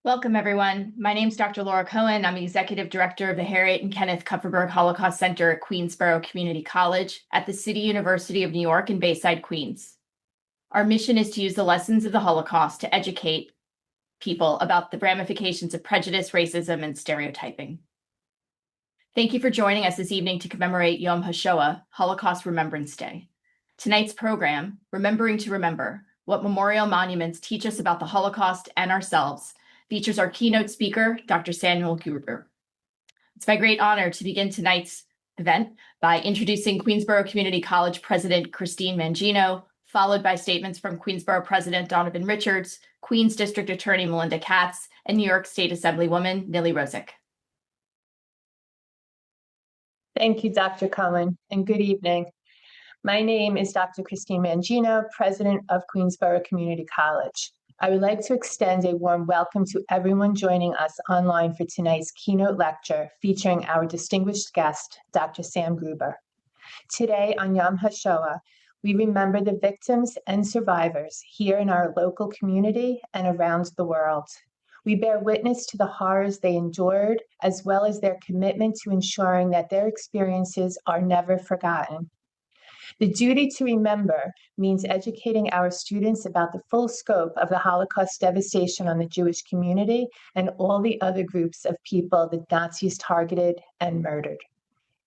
Welcome, everyone. My name is Dr. Laura Cohen. I'm the Executive Director of the Harriet and Kenneth Kupferberg Holocaust Center at Queensborough Community College at the City University of New York in Bayside, Queens. Our mission is to use the lessons of the Holocaust to educate people about the ramifications of prejudice, racism, and stereotyping. Thank you for joining us this evening to commemorate Yom HaShoah, Holocaust Remembrance Day. Tonight's program, Remembering to Remember, What Memorial Monuments Teach Us About the Holocaust and Ourselves, features our keynote speaker, Dr. Samuel Gruber. It's my great honor to begin tonight's event by introducing Queensborough Community College President Christine Mangino, followed by statements from Queensborough President Donovan Richards, Queens District Attorney Melinda Katz, and New York State Assemblywoman Nili Rosick. Thank you, Dr. Cohen, and good evening. My name is Dr. Christine Mangino, President of Queensborough Community College. I would like to extend a warm welcome to everyone joining us online for tonight's keynote lecture featuring our distinguished guest, Dr. Sam Gruber. Today on Yom HaShoah, we remember the victims and survivors here in our local community and around the world. We bear witness to the horrors they endured, as well as their commitment to ensuring that their experiences are never forgotten. The duty to remember means educating our students about the full scope of the Holocaust devastation on the Jewish community and all the other groups of people the Nazis targeted and murdered.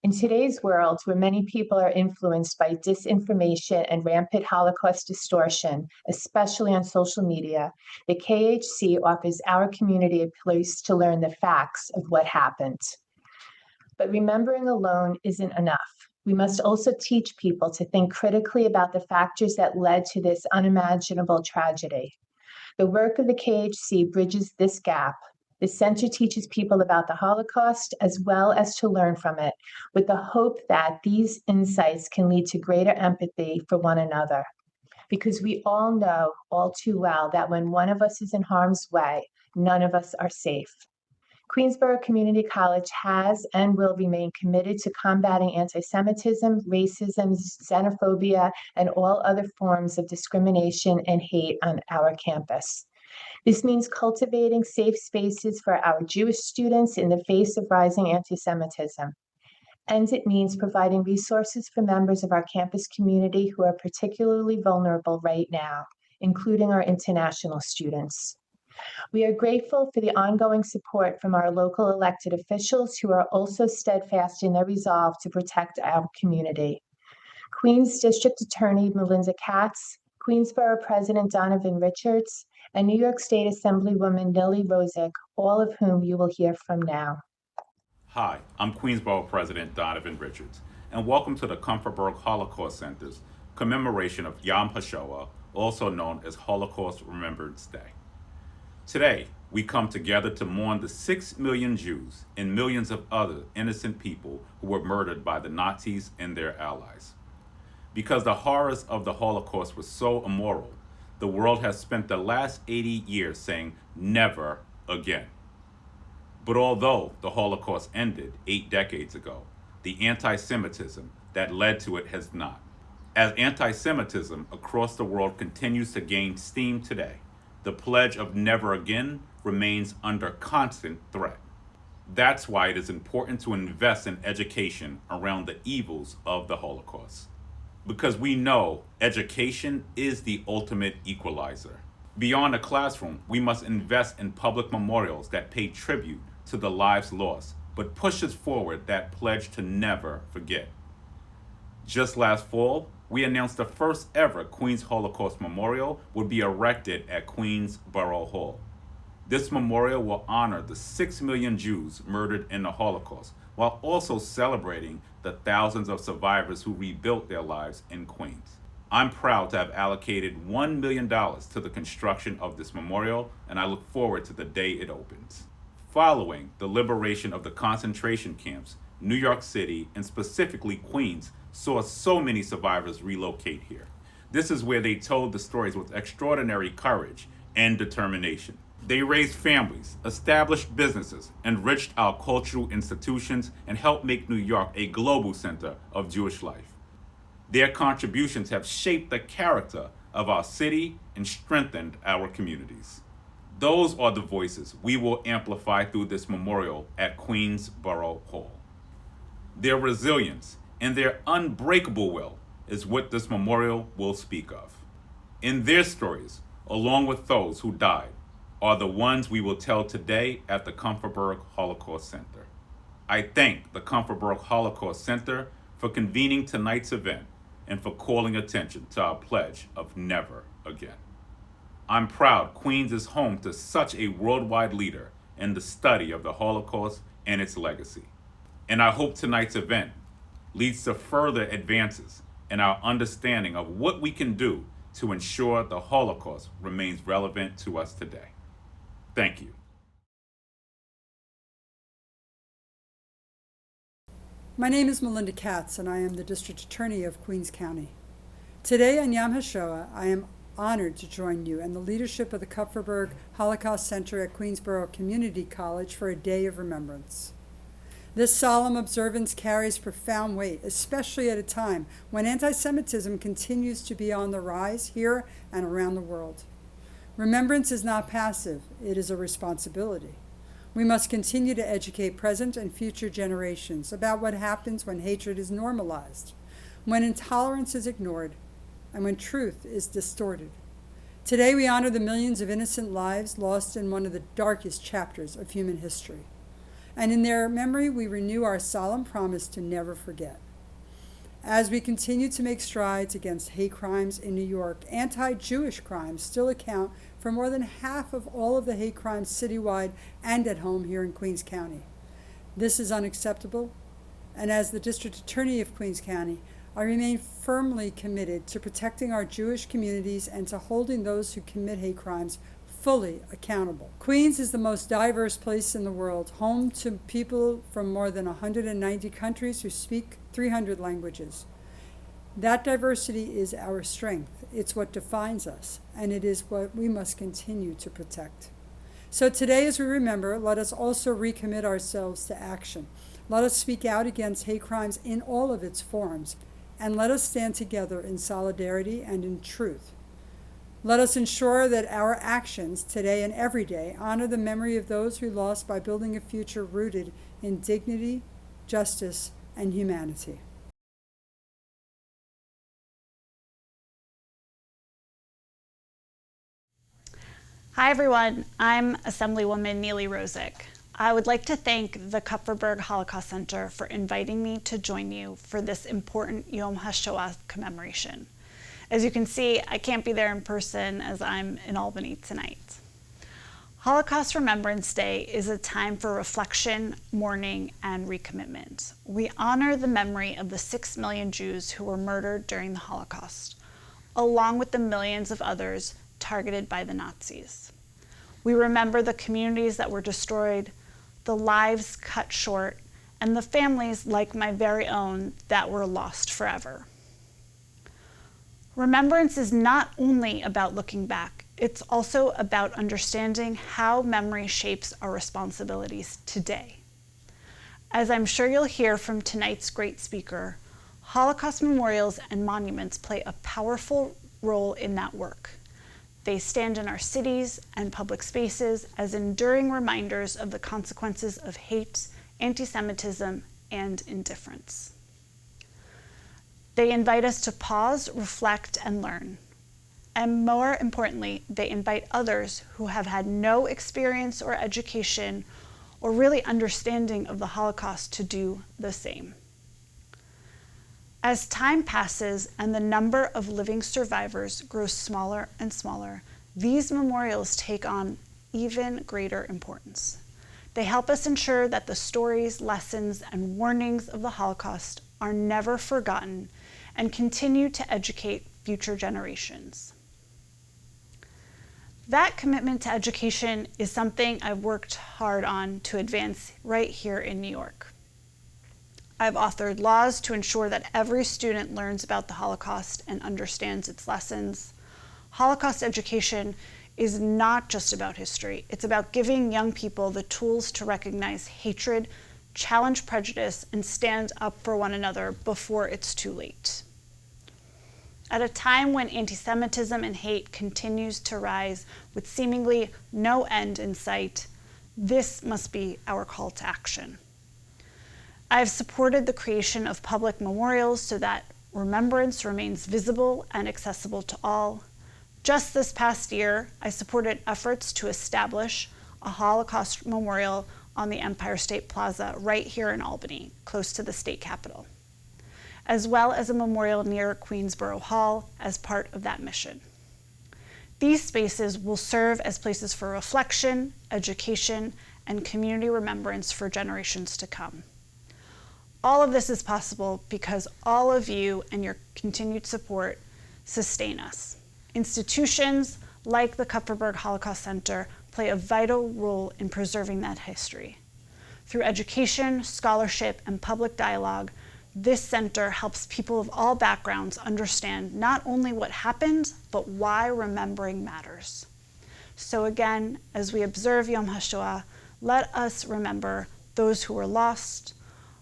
In today's world, where many people are influenced by disinformation and rampant Holocaust distortion, especially on social media, the KHC offers our community a place to learn the facts of what happened. But remembering alone isn't enough. We must also teach people to think critically about the factors that led to this unimaginable tragedy. The work of the KHC bridges this gap. The center teaches people about the Holocaust as well as to learn from it, with the hope that these insights can lead to greater empathy for one another. Because we all know all too well that when one of us is in harm's way, none of us are safe. Queensborough Community College has and will remain committed to combating anti-Semitism, racism, xenophobia, and all other forms of discrimination and hate on our campus. This means cultivating safe spaces for our Jewish students in the face of rising anti-Semitism. And it means providing resources for members of our campus community who are particularly vulnerable right now, including our international students. We are grateful for the ongoing support from our local elected officials who are also steadfast in their resolve to protect our community. Queens District Attorney Melinda Katz, Queensborough President Donovan Richards, and New York State Assemblywoman Nili Rosick, all of whom you will hear from now. Hi, I'm Queensborough President Donovan Richards, and welcome to the Kupferberg Holocaust Center's commemoration of Yom HaShoah, also known as Holocaust Remembrance Day. Today, we come together to mourn the 6 million Jews and millions of other innocent people who were murdered by the Nazis and their allies. Because the horrors of the Holocaust were so immoral, the world has spent the last 80 years saying never again. But although the Holocaust ended 8 decades ago, the anti-Semitism that led to it has not. As anti-Semitism across the world continues to gain steam today, the pledge of never again remains under constant threat. That's why it is important to invest in education around the evils of the Holocaust. Because we know education is the ultimate equalizer. Beyond the classroom, we must invest in public memorials that pay tribute to the lives lost, but pushes forward that pledge to never forget. Just last fall, we announced the first ever Queens Holocaust Memorial would be erected at Queens Borough Hall. This memorial will honor the 6 million Jews murdered in the Holocaust, while also celebrating the thousands of survivors who rebuilt their lives in Queens. I'm proud to have allocated $1 million to the construction of this memorial, and I look forward to the day it opens. Following the liberation of the concentration camps, New York City, and specifically Queens, saw so many survivors relocate here. This is where they told the stories with extraordinary courage and determination. They raised families, established businesses, enriched our cultural institutions, and helped make New York a global center of Jewish life. Their contributions have shaped the character of our city and strengthened our communities. Those are the voices we will amplify through this memorial at Queensborough Hall. Their resilience and their unbreakable will is what this memorial will speak of. In their stories, along with those who died, are the ones we will tell today at the Commemoration Holocaust Center. I thank the Commemoration Holocaust Center for convening tonight's event and for calling attention to our pledge of never again. I'm proud Queens is home to such a worldwide leader in the study of the Holocaust and its legacy. And I hope tonight's event leads to further advances in our understanding of what we can do to ensure the Holocaust remains relevant to us today. Thank you. My name is Melinda Katz, and I am the District Attorney of Queens County. Today on Yom HaShoah, I am honored to join you and the leadership of the Kupferberg Holocaust Center at Queensborough Community College for a day of remembrance. This solemn observance carries profound weight, especially at a time when anti-Semitism continues to be on the rise here and around the world. Remembrance is not passive, it is a responsibility. We must continue to educate present and future generations about what happens when hatred is normalized, when intolerance is ignored, and when truth is distorted. Today we honor the millions of innocent lives lost in one of the darkest chapters of human history. And in their memory, we renew our solemn promise to never forget. As we continue to make strides against hate crimes in New York, anti-Jewish crimes still account for more than half of all of the hate crimes citywide and at home here in Queens County. This is unacceptable, and as the District Attorney of Queens County, I remain firmly committed to protecting our Jewish communities and to holding those who commit hate crimes fully accountable. Queens is the most diverse place in the world, home to people from more than 190 countries who speak 300 languages. That diversity is our strength. It's what defines us, and it is what we must continue to protect. So today, as we remember, let us also recommit ourselves to action. Let us speak out against hate crimes in all of its forms, and let us stand together in solidarity and in truth. Let us ensure that our actions today and every day honor the memory of those we lost by building a future rooted in dignity, justice, and humanity. Hi everyone, I'm Assemblywoman Neely Rosick. I would like to thank the Kupferberg Holocaust Center for inviting me to join you for this important Yom HaShoah commemoration. As you can see, I can't be there in person as I'm in Albany tonight. Holocaust Remembrance Day is a time for reflection, mourning, and recommitment. We honor the memory of the 6 million Jews who were murdered during the Holocaust, along with the millions of others targeted by the Nazis. We remember the communities that were destroyed, the lives cut short, and the families like my very own that were lost forever. Remembrance is not only about looking back, it's also about understanding how memory shapes our responsibilities today. As I'm sure you'll hear from tonight's great speaker, Holocaust memorials and monuments play a powerful role in that work. They stand in our cities and public spaces as enduring reminders of the consequences of hate, anti-Semitism, and indifference. They invite us to pause, reflect, and learn. And more importantly, they invite others who have had no experience or education or really understanding of the Holocaust to do the same. As time passes and the number of living survivors grows smaller and smaller, these memorials take on even greater importance. They help us ensure that the stories, lessons, and warnings of the Holocaust are never forgotten and continue to educate future generations. That commitment to education is something I've worked hard on to advance right here in New York. I've authored laws to ensure that every student learns about the Holocaust and understands its lessons. Holocaust education is not just about history. It's about giving young people the tools to recognize hatred, challenge prejudice, and stand up for one another before it's too late. At a time when anti-Semitism and hate continues to rise with seemingly no end in sight, this must be our call to action. I have supported the creation of public memorials so that remembrance remains visible and accessible to all. Just this past year, I supported efforts to establish a Holocaust memorial on the Empire State Plaza right here in Albany, close to the state capitol, as well as a memorial near Queensborough Hall as part of that mission. These spaces will serve as places for reflection, education, and community remembrance for generations to come. All of this is possible because all of you and your continued support sustain us. Institutions like the Kupferberg Holocaust Center play a vital role in preserving that history. Through education, scholarship, and public dialogue, this center helps people of all backgrounds understand not only what happened, but why remembering matters. So again, as we observe Yom HaShoah, let us remember those who were lost.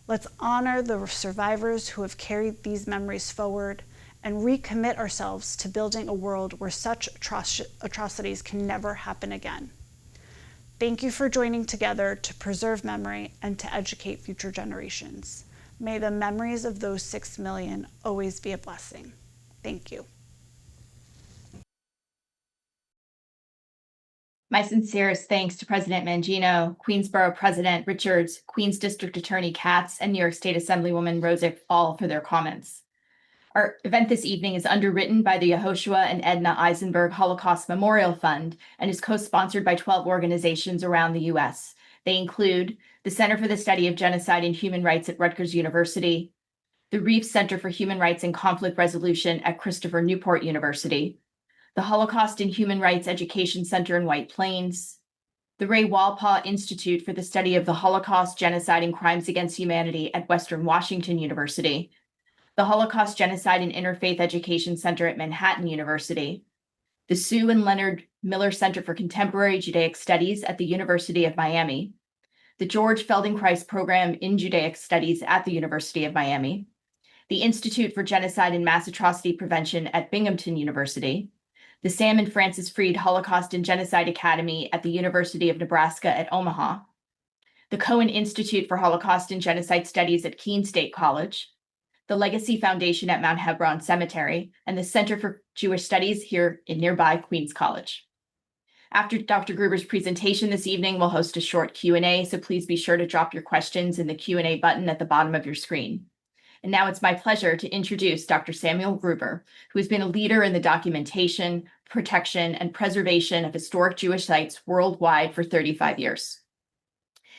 Let's honor the survivors who have carried these memories forward and recommit ourselves to building a world where such atrocities can never happen again. Thank you for joining together to preserve memory and to educate future generations. May the memories of those 6 million always be a blessing. Thank you. My sincerest thanks to President Mangino, Queensborough President Richards, Queens District Attorney Katz, and New York State Assemblywoman Rosick, all for their comments. Our event this evening is underwritten by the HaShoah and Edna Eisenberg Holocaust Memorial Fund and is co-sponsored by 12 organizations around the U.S. They include the Center for the Study of Genocide and Human Rights at Rutgers University, the Reeve Center for Human Rights and Conflict Resolution at Christopher Newport University, the Holocaust and Human Rights Education Center in White Plains, the Ray Walpaugh Institute for the Study of the Holocaust, Genocide, and Crimes Against Humanity at Western Washington University, the Holocaust, Genocide, and Interfaith Education Center at Manhattan University, the Sue and Leonard Miller Center for Contemporary Judaic Studies at the University of Miami, the George Feldenkrais Program in Judaic Studies at the University of Miami, the Institute for Genocide and Mass Atrocity Prevention at Binghamton University, the Sam and Francis Freed Holocaust and Genocide Academy at the University of Nebraska at Omaha, the Cohen Institute for Holocaust and Genocide Studies at Keene State College, the Legacy Foundation at Mount Hebron Cemetery, and the Center for Jewish Studies here in nearby Queens College. After Dr. Gruber's presentation this evening, we'll host a short Q&A, so please be sure to drop your questions in the Q&A button at the bottom of your screen. And now it's my pleasure to introduce Dr. Samuel Gruber, who has been a leader in the documentation, protection, and preservation of historic Jewish sites worldwide for 35 years.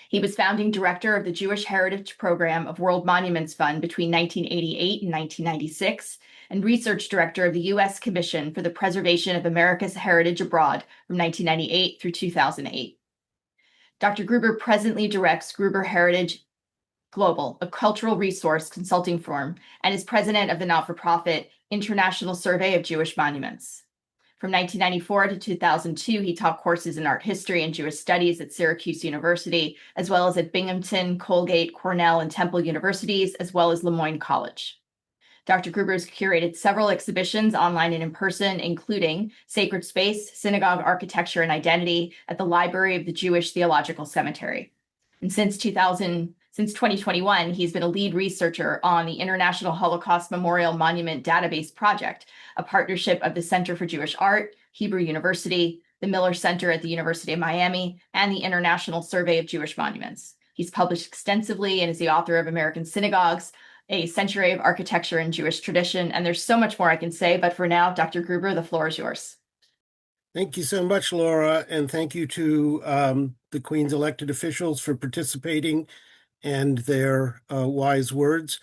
He was founding director of the Jewish Heritage Program of World Monuments Fund between 1988 and 1996, and research director of the U.S. Commission for the Preservation of America's Heritage Abroad from 1998 through 2008. Dr. Gruber presently directs Gruber Heritage Global, a cultural resource consulting firm, and is president of the not-for-profit International Survey of Jewish Monuments. From 1994 to 2002, he taught courses in art history and Jewish studies at Syracuse University, as well as at Binghamton, Colgate, Cornell, and Temple Universities, as well as Lemoyne College. Dr. Gruber has curated several exhibitions online and in person, including Sacred Space, Synagogue Architecture and Identity at the Library of the Jewish Theological Cemetery. And since 2021, he's been a lead researcher on the International Holocaust Memorial Monument Database Project, a partnership of the Center for Jewish Art, Hebrew University, the Miller Center at the University of Miami, and the International Survey of Jewish Monuments. He's published extensively and is the author of American Synagogues, A Century of Architecture and Jewish Tradition. And there's so much more I can say, but for now, Dr. Gruber, the floor is yours. Thank you so much, Laura, and thank you to the Queen's elected officials for participating and their wise words.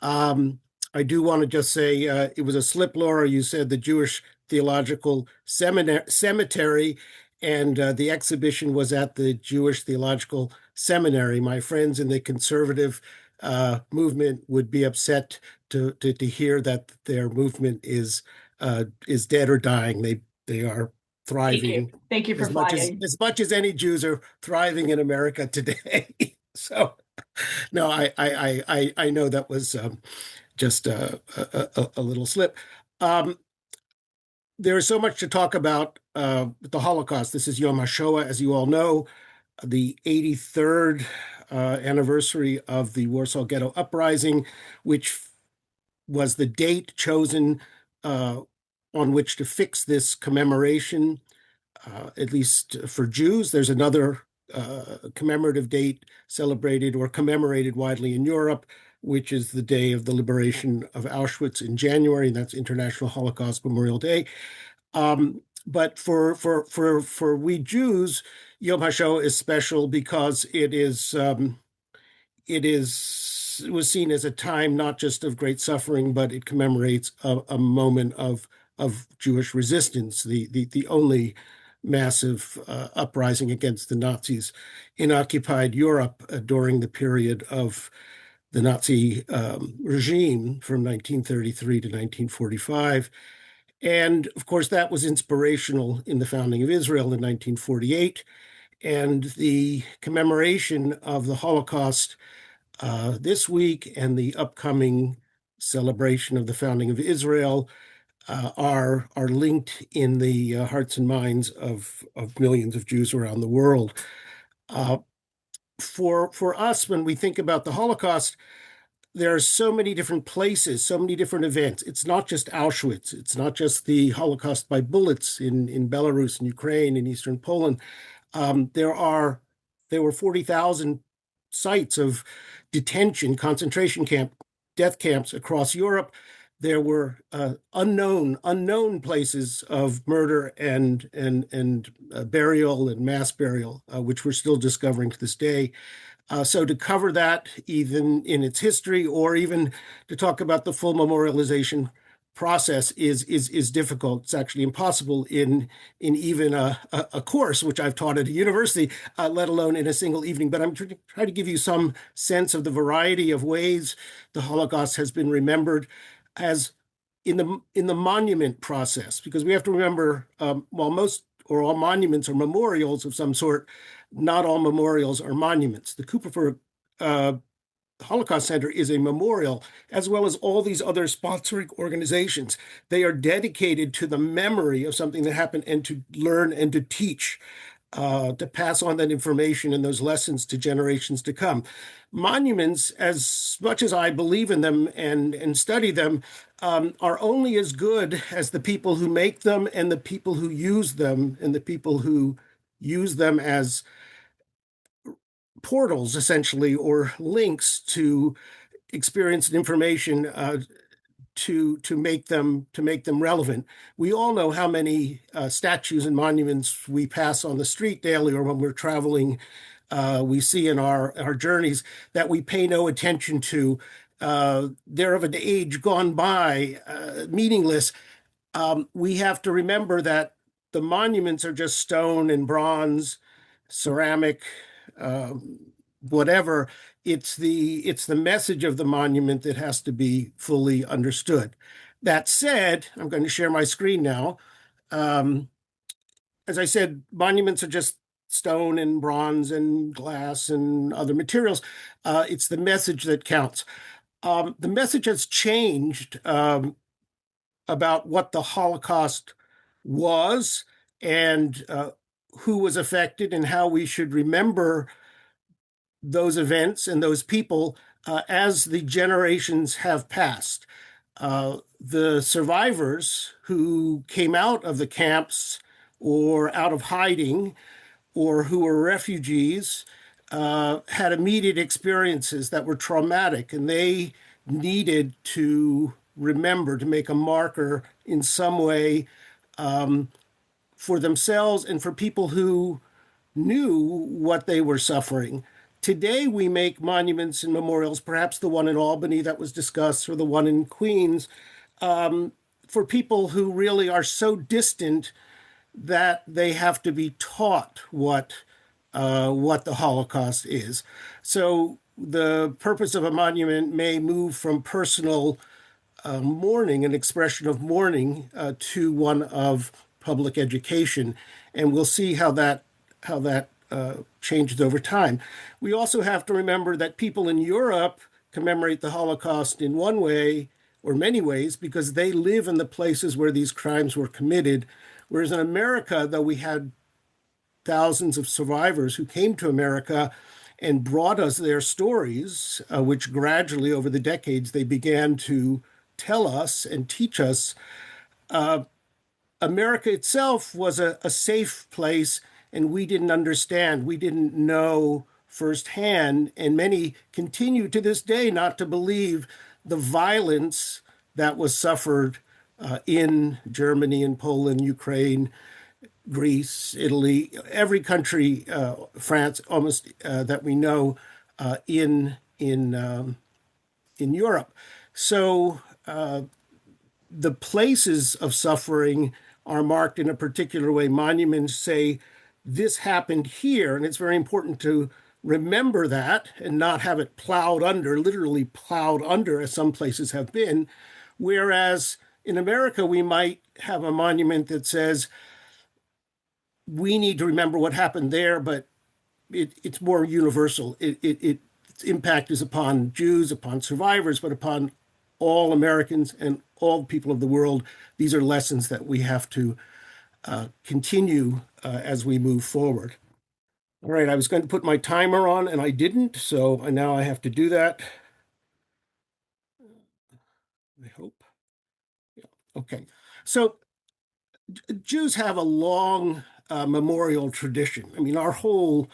I do want to just say it was a slip, Laura. You said the Jewish Theological Cemetery, and the exhibition was at the Jewish Theological Seminary. My friends in the conservative movement would be upset to hear that their movement is dead or dying. They are thriving. Thank you for flying. As much as any Jews are thriving in America today. So, no, I know that was just a little slip. There is so much to talk about the Holocaust. This is Yom HaShoah, as you all know, the 83rd anniversary of the Warsaw Ghetto Uprising, which was the date chosen on which to fix this commemoration, at least for Jews. There's another commemorative date celebrated or commemorated widely in Europe, which is the day of the liberation of Auschwitz in January, and that's International Holocaust Memorial Day. But for we Jews, Yom HaShoah is special because it was seen as a time not just of great suffering, but it commemorates a moment of Jewish resistance, the only massive uprising against the Nazis in occupied Europe during the period of the Nazi regime from 1933 to 1945. And of course, that was inspirational in the founding of Israel in 1948. And the commemoration of the Holocaust this week and the upcoming celebration of the founding of Israel are linked in the hearts and minds of millions of Jews around the world. For us, when we think about the Holocaust, there are so many different places, so many different events. It's not just Auschwitz. It's not just the Holocaust by bullets in Belarus and Ukraine and Eastern Poland. There were 40,000 sites of detention, concentration camp, death camps across Europe. There were unknown places of murder and burial and mass burial, which we're still discovering to this day. So to cover that, even in its history, or even to talk about the full memorialization process is difficult. It's actually impossible in even a course, which I've taught at a university, let alone in a single evening. But I'm trying to give you some sense of the variety of ways the Holocaust has been remembered as in the monument process, because we have to remember, while most or all monuments are memorials of some sort, not all memorials are monuments. The Cooper Holocaust Center is a memorial, as well as all these other sponsoring organizations. They are dedicated to the memory of something that happened and to learn and to teach, to pass on that information and those lessons to generations to come. Monuments, as much as I believe in them and study them, are only as good as the people who make them and the people who use them and the people who use them as portals, essentially, or links to experience and information to make them relevant. We all know how many statues and monuments we pass on the street daily, or when we're traveling, we see in our journeys that we pay no attention to. They're of an age gone by, meaningless. We have to remember that the monuments are just stone and bronze, ceramic, whatever. It's the message of the monument that has to be fully understood. That said, I'm going to share my screen now. As I said, monuments are just stone and bronze and glass and other materials. It's the message that counts. The message has changed about what the Holocaust was and who was affected and how we should remember those events and those people as the generations have passed. The survivors who came out of the camps or out of hiding or who were refugees had immediate experiences that were traumatic, and they needed to remember, to make a marker in some way for themselves and for people who knew what they were suffering. Today, we make monuments and memorials, perhaps the one in Albany that was discussed or the one in Queens, for people who really are so distant that they have to be taught what the Holocaust is. So the purpose of a monument may move from personal mourning, an expression of mourning, to one of public education, and we'll see how that changes over time. We also have to remember that people in Europe commemorate the Holocaust in one way, or many ways, because they live in the places where these crimes were committed. Whereas in America, though we had thousands of survivors who came to America and brought us their stories, which gradually over the decades they began to tell us and teach us, America itself was a safe place, and we didn't understand. We didn't know firsthand, and many continue to this day not to believe the violence that was suffered in Germany and Poland, Ukraine, Greece, Italy, every country, France, almost that we know in Europe. So the places of suffering are marked in a particular way. Monuments say this happened here, and it's very important to remember that and not have it plowed under, literally plowed under, as some places have been. Whereas in America, we might have a monument that says, we need to remember what happened there, but it's more universal. Its impact is upon Jews, upon survivors, but upon all Americans and all people of the world. These are lessons that we have to continue as we move forward. All right, I was going to put my timer on and I didn't, so now I have to do that. I hope. Yeah. Okay. So Jews have a long memorial tradition. I mean, our whole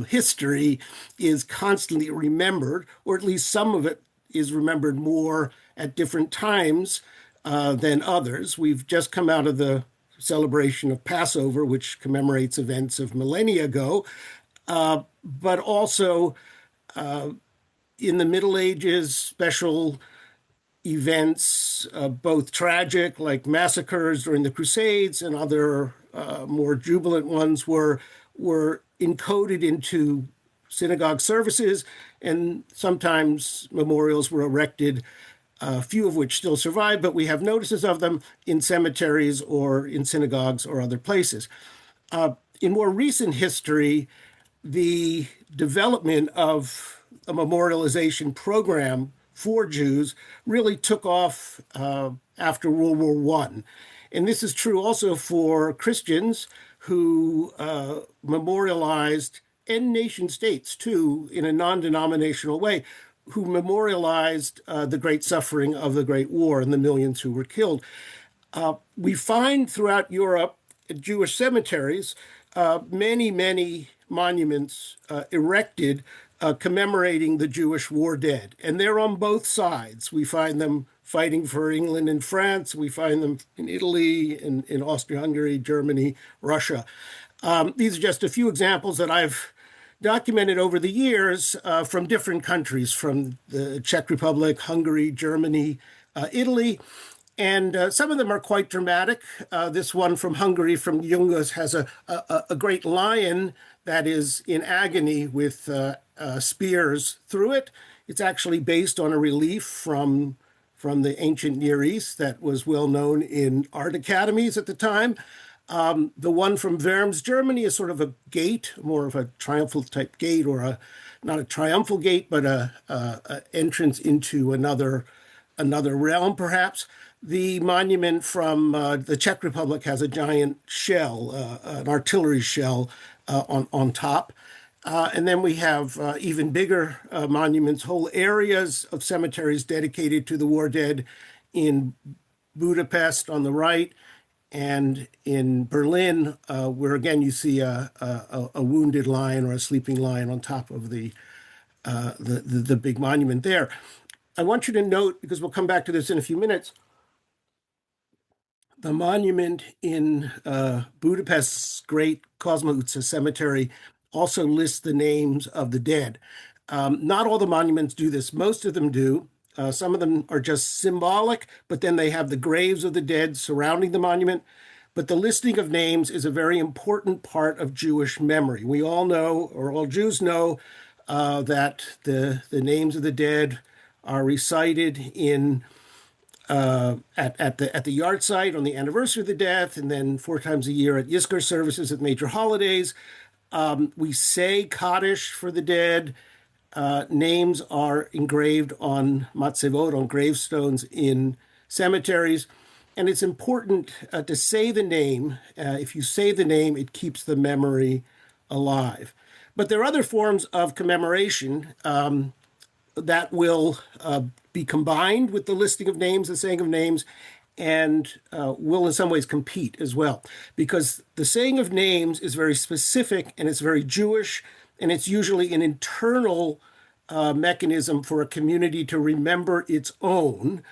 history is constantly remembered, or at least some of it is remembered more at different times than others. We've just come out of the celebration of Passover, which commemorates events of millennia ago, but also in the Middle Ages, special events, both tragic, like massacres during the Crusades, and other more jubilant ones were encoded into synagogue services, and sometimes memorials were erected, a few of which still survive, but we have notices of them in cemeteries or in synagogues or other places. In more recent history, the development of a memorialization program for Jews really took off after World War I. And this is true also for Christians who memorialized, and nation states too, in a non-denominational way, who memorialized the great suffering of the Great War and the millions who were killed. We find throughout Europe, Jewish cemeteries, many monuments erected commemorating the Jewish war dead. And they're on both sides. We find them fighting for England and France. We find them in Italy, in Austria-Hungary, Germany, Russia. These are just a few examples that I've documented over the years from different countries, from the Czech Republic, Hungary, Germany, Italy. And some of them are quite dramatic. This one from Hungary, from Jungas, has a great lion that is in agony with spears through it. It's actually based on a relief from the ancient Near East that was well known in art academies at the time. The one from Worms, Germany, is sort of a gate, more of a triumphal type gate, or not a triumphal gate, but a entrance into another realm, perhaps. The monument from the Czech Republic has a giant shell, an artillery shell on top. And then we have even bigger monuments, whole areas of cemeteries dedicated to the war dead in Budapest on the right, and in Berlin, where again you see a wounded lion or a sleeping lion on top of the big monument there. I want you to note, because we'll come back to this in a few minutes, the monument in Budapest's great Kozma Utca cemetery also lists the names of the dead. Not all the monuments do this. Most of them do. Some of them are just symbolic, but then they have the graves of the dead surrounding the monument. But the listing of names is a very important part of Jewish memory. We all know, or all Jews know, that the names of the dead are recited in at the yard site on the anniversary of the death, and then 4 times a year at Yizkor services at major holidays. We say Kaddish for the dead names are engraved on matzevot, on gravestones in cemeteries. And it's important to say the name. If you say the name, it keeps the memory alive. But there are other forms of commemoration that will be combined with the listing of names, the saying of names, and will in some ways compete as well. Because the saying of names is very specific and it's very Jewish, and it's usually an internal mechanism for a community to remember its own,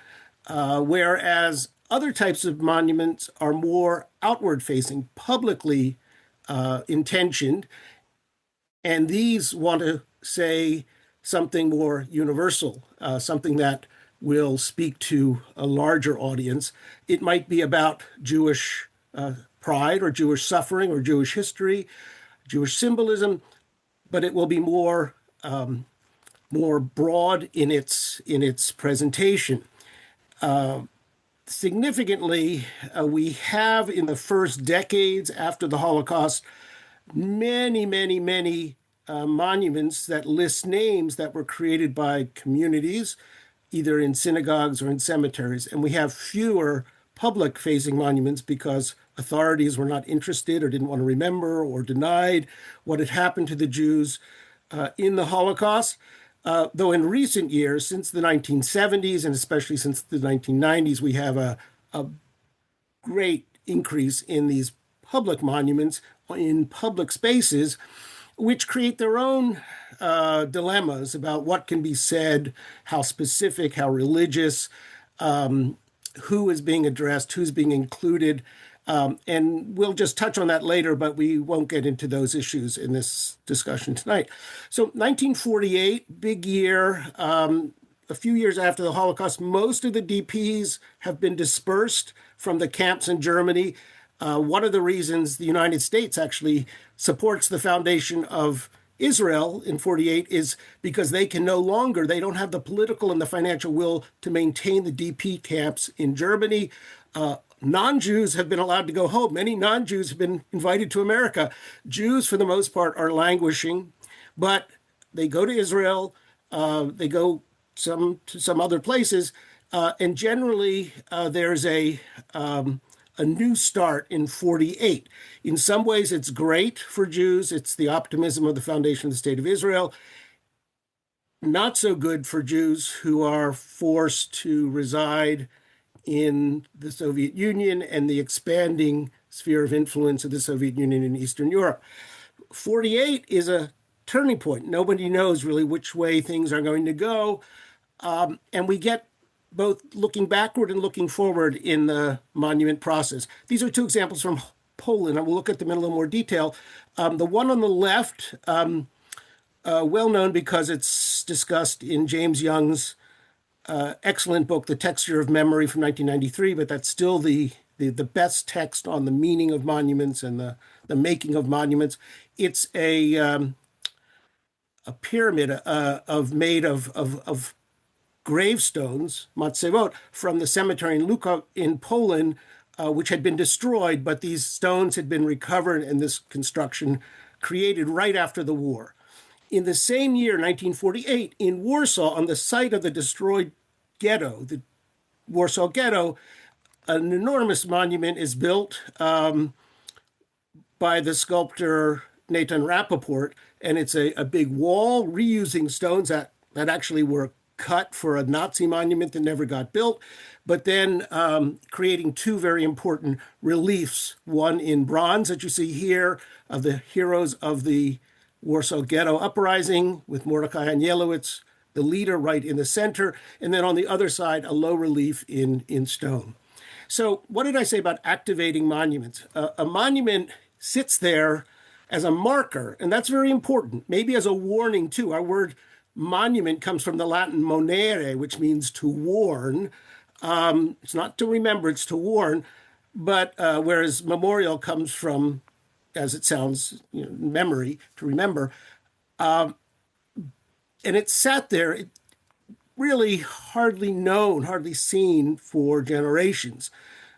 whereas other types of monuments are more outward facing, publicly intentioned, and these want to say something more universal, something that will speak to a larger audience. It might be about Jewish pride or Jewish suffering or Jewish history, Jewish symbolism, but it will be more broad in its presentation. Significantly, we have in the first decades after the Holocaust many, many, many monuments that list names that were created by communities, either in synagogues or in cemeteries. And we have fewer public-facing monuments because authorities were not interested or didn't want to remember or denied what had happened to the Jews in the Holocaust. Though in recent years, since the 1970s and especially since the 1990s, we have a great increase in these public monuments in public spaces, which create their own dilemmas about what can be said, how specific, how religious, who is being addressed, who's being included. And we'll just touch on that later, but we won't get into those issues in this discussion tonight. So 1948, big year. A few years after the Holocaust, most of the DPs have been dispersed from the camps in Germany. One of the reasons the United States actually supports the foundation of Israel in 48 is because they don't have the political and the financial will to maintain the DP camps in Germany. Non-Jews have been allowed to go home. Many non-Jews have been invited to America. Jews, for the most part, are languishing, but they go to Israel, they go to some other places, and generally there's a new start in 48. In some ways, it's great for Jews. It's the optimism of the foundation of the State of Israel. Not so good for Jews who are forced to reside in the Soviet Union and the expanding sphere of influence of the Soviet Union in Eastern Europe. 48 is a turning point. Nobody knows really which way things are going to go. And we get both looking backward and looking forward in the monument process. These are two examples from Poland. I will look at them in a little more detail. The one on the left, well known because it's discussed in James Young's excellent book, The Texture of Memory from 1993, but that's still the best text on the meaning of monuments and the making of monuments. It's a pyramid made of gravestones, matzevot, from the cemetery in Lukov in Poland, which had been destroyed, but these stones had been recovered and this construction created right after the war. In the same year, 1948, in Warsaw, on the site of the destroyed ghetto, the Warsaw Ghetto, an enormous monument is built by the sculptor Nathan Rappaport, and it's a big wall reusing stones that actually were cut for a Nazi monument that never got built, but then creating two very important reliefs, one in bronze that you see here of the heroes of the Warsaw Ghetto Uprising with Mordecai Anielewicz, the leader, right in the center, and then on the other side, a low relief in stone. So what did I say about activating monuments? A monument sits there as a marker, and that's very important, maybe as a warning too. Our word monument comes from the Latin monere, which means to warn. It's not to remember, it's to warn. But whereas memorial comes from, as it sounds, memory, to remember. And it sat there, really hardly known, hardly seen for generations.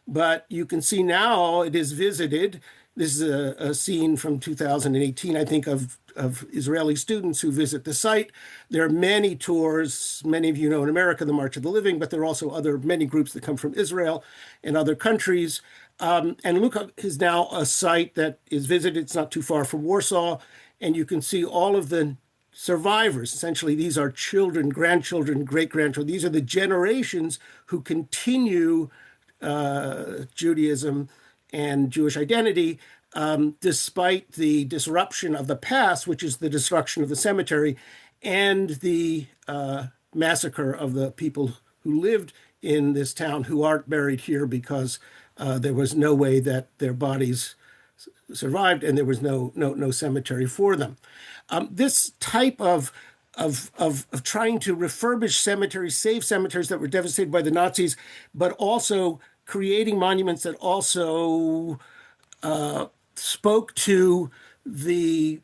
But you can see now it is visited. This is a scene from 2018, I think, of of Israeli students who visit the site. There are many tours. Many of you know in America, the March of the Living, but there are also many groups that come from Israel and other countries. And Lukov is now a site that is visited. It's not too far from Warsaw. And you can see all of the survivors. Essentially, these are children, grandchildren, great-grandchildren. These are the generations who continue Judaism and Jewish identity, despite the disruption of the past, which is the destruction of the cemetery, and the massacre of the people who lived in this town who aren't buried here because there was no way that their bodies survived and there was no cemetery for them. This type of trying to refurbish cemeteries, save cemeteries that were devastated by the Nazis, but also creating monuments that also spoke to the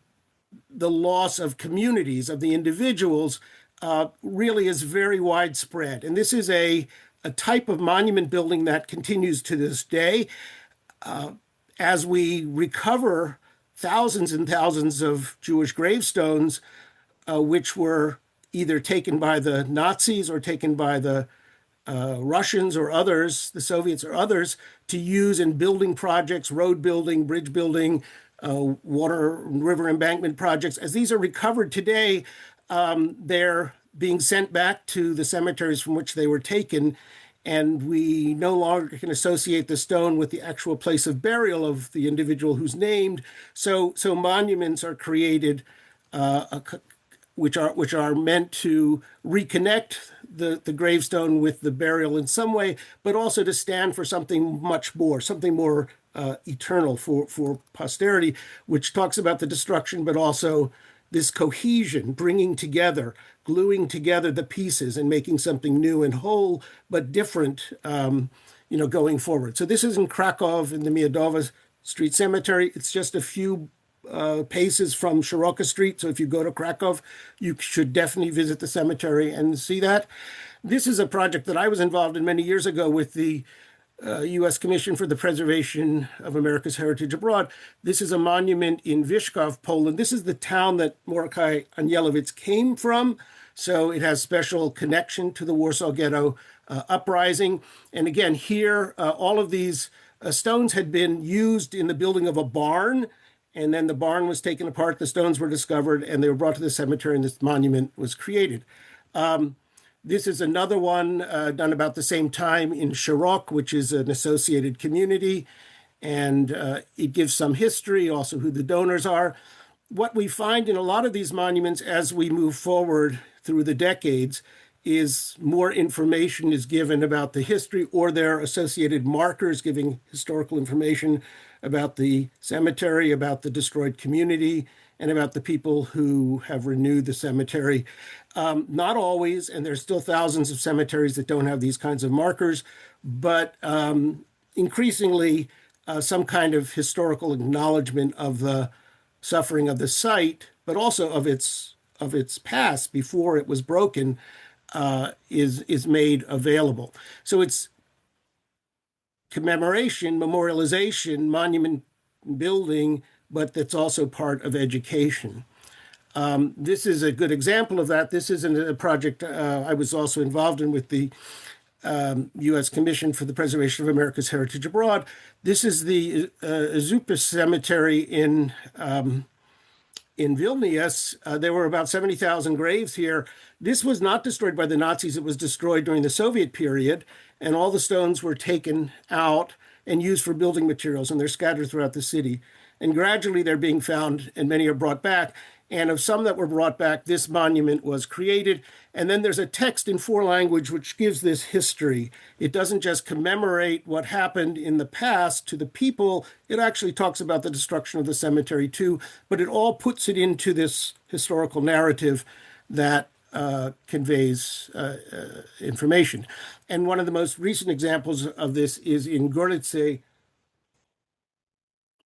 loss of communities, of the individuals, really is very widespread. And this is a type of monument building that continues to this day. As we recover thousands and thousands of Jewish gravestones, which were either taken by the Nazis or taken by the Russians or others, the Soviets or others, to use in building projects, road building, bridge building, water and river embankment projects. As these are recovered today, they're being sent back to the cemeteries from which they were taken, and we no longer can associate the stone with the actual place of burial of the individual who's named. So monuments are created which are meant to reconnect the gravestone with the burial in some way, but also to stand for something much more, something more eternal for posterity, which talks about the destruction, but also this cohesion, bringing together, gluing together the pieces and making something new and whole, but different, going forward. So this is in Krakow in the Miodowa Street Cemetery. It's just a few paces from Shiroka Street. So if you go to Krakow, you should definitely visit the cemetery and see that. This is a project that I was involved in many years ago with the U.S. Commission for the Preservation of America's Heritage Abroad. This is a monument in Wyszków, Poland. This is the town that Mordechai Anielewicz came from. So it has special connection to the Warsaw Ghetto uprising. And again, here, all of these stones had been used in the building of a barn. And then the barn was taken apart, the stones were discovered, and they were brought to the cemetery, and this monument was created. This is another one done about the same time in Shirok, which is an associated community, and it gives some history, also who the donors are. What we find in a lot of these monuments as we move forward through the decades is more information is given about the history or their associated markers giving historical information about the cemetery, about the destroyed community, and about the people who have renewed the cemetery. Not always, and there's still thousands of cemeteries that don't have these kinds of markers, but increasingly some kind of historical acknowledgement of the suffering of the site, but also of its past before it was broken, is made available. So it's commemoration, memorialization, monument building, but that's also part of education. This is a good example of that. This is a project I was also involved in with the U.S. Commission for the Preservation of America's Heritage Abroad. This is the Zupis Cemetery in Vilnius. There were about 70,000 graves here. This was not destroyed by the Nazis. It was destroyed during the Soviet period, and all the stones were taken out and used for building materials, and they're scattered throughout the city. And gradually they're being found, and many are brought back. And of some that were brought back, this monument was created. And then there's a text in 4 languages which gives this history. It doesn't just commemorate what happened in the past to the people. It actually talks about the destruction of the cemetery too, but it all puts it into this historical narrative that conveys information. And one of the most recent examples of this is in Gorlice,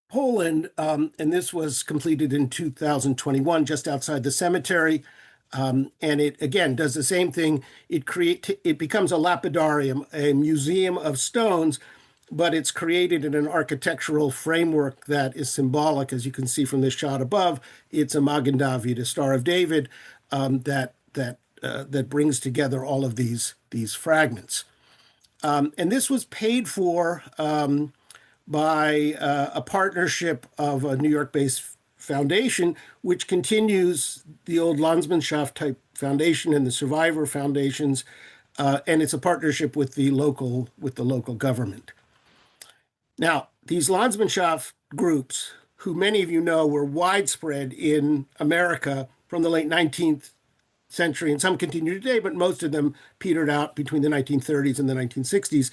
Poland, and this was completed in 2021, just outside the cemetery. And it, again, does the same thing. It becomes a lapidarium, a museum of stones, but it's created in an architectural framework that is symbolic, as you can see from this shot above. It's a Magen David, a Star of David, that brings together all of these fragments. And this was paid for by a partnership of a New York-based foundation, which continues the old Landsmannschaft type foundation and the survivor foundations, and it's a partnership with the local government. Now, these Landsmannschaft groups, who many of you know were widespread in America from the late 19th century, and some continue today, but most of them petered out between the 1930s and the 1960s.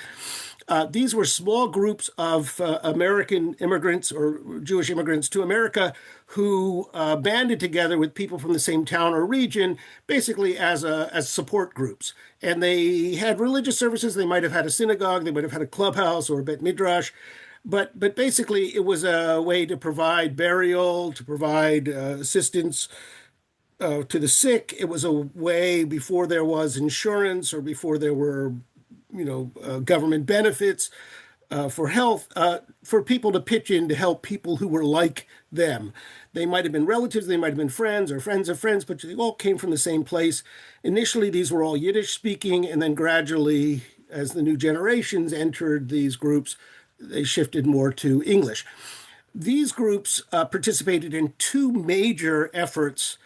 These were small groups of American immigrants or Jewish immigrants to America who banded together with people from the same town or region, basically as support groups. And they had religious services. They might have had a synagogue. They might have had a clubhouse or a bet midrash. But basically, it was a way to provide burial, to provide assistance to the sick. It was a way, before there was insurance or before there were government benefits for health, for people to pitch in to help people who were like them. They might have been relatives, they might have been friends or friends of friends, but they all came from the same place. Initially, these were all Yiddish speaking, and then gradually, as the new generations entered these groups, they shifted more to English. These groups participated in two major efforts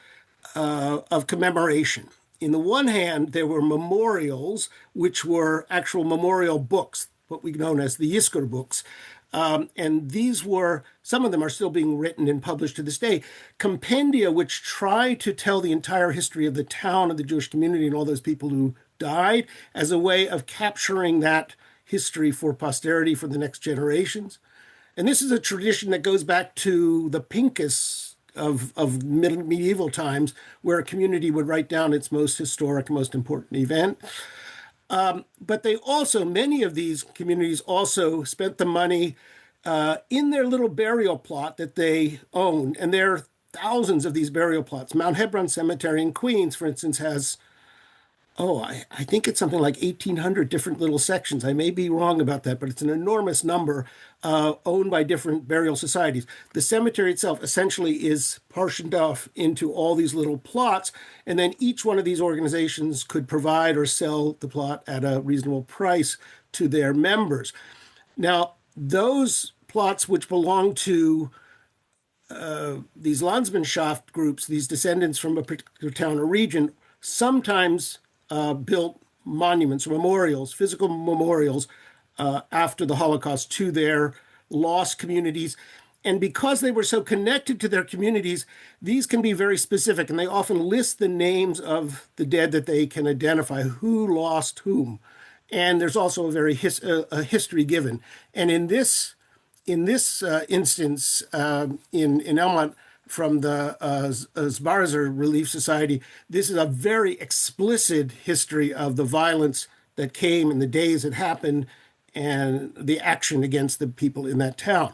of commemoration. In the one hand, there were memorials, which were actual memorial books, what we know as the Yizkor books. And these were, some of them are still being written and published to this day, compendia, which try to tell the entire history of the town, of the Jewish community, and all those people who died, as a way of capturing that history for posterity, for the next generations. And this is a tradition that goes back to the Pincus of medieval times, where a community would write down its most historic, most important event. But they also, many of these communities also spent the money in their little burial plot that they own. And there are thousands of these burial plots. Mount Hebron Cemetery in Queens, for instance, has, I think it's something like 1,800 different little sections. I may be wrong about that, but it's an enormous number owned by different burial societies. The cemetery itself essentially is portioned off into all these little plots, and then each one of these organizations could provide or sell the plot at a reasonable price to their members. Now, those plots which belong to these Landsmannschaft groups, these descendants from a particular town or region, sometimes built monuments or memorials, physical memorials, after the Holocaust to their lost communities. And because they were so connected to their communities, these can be very specific, and they often list the names of the dead that they can identify, who lost whom. And there's also a very a history given. And in this instance, in Elmont, from the Zbarzer Relief Society, this is a very explicit history of the violence that came in the days it happened and the action against the people in that town.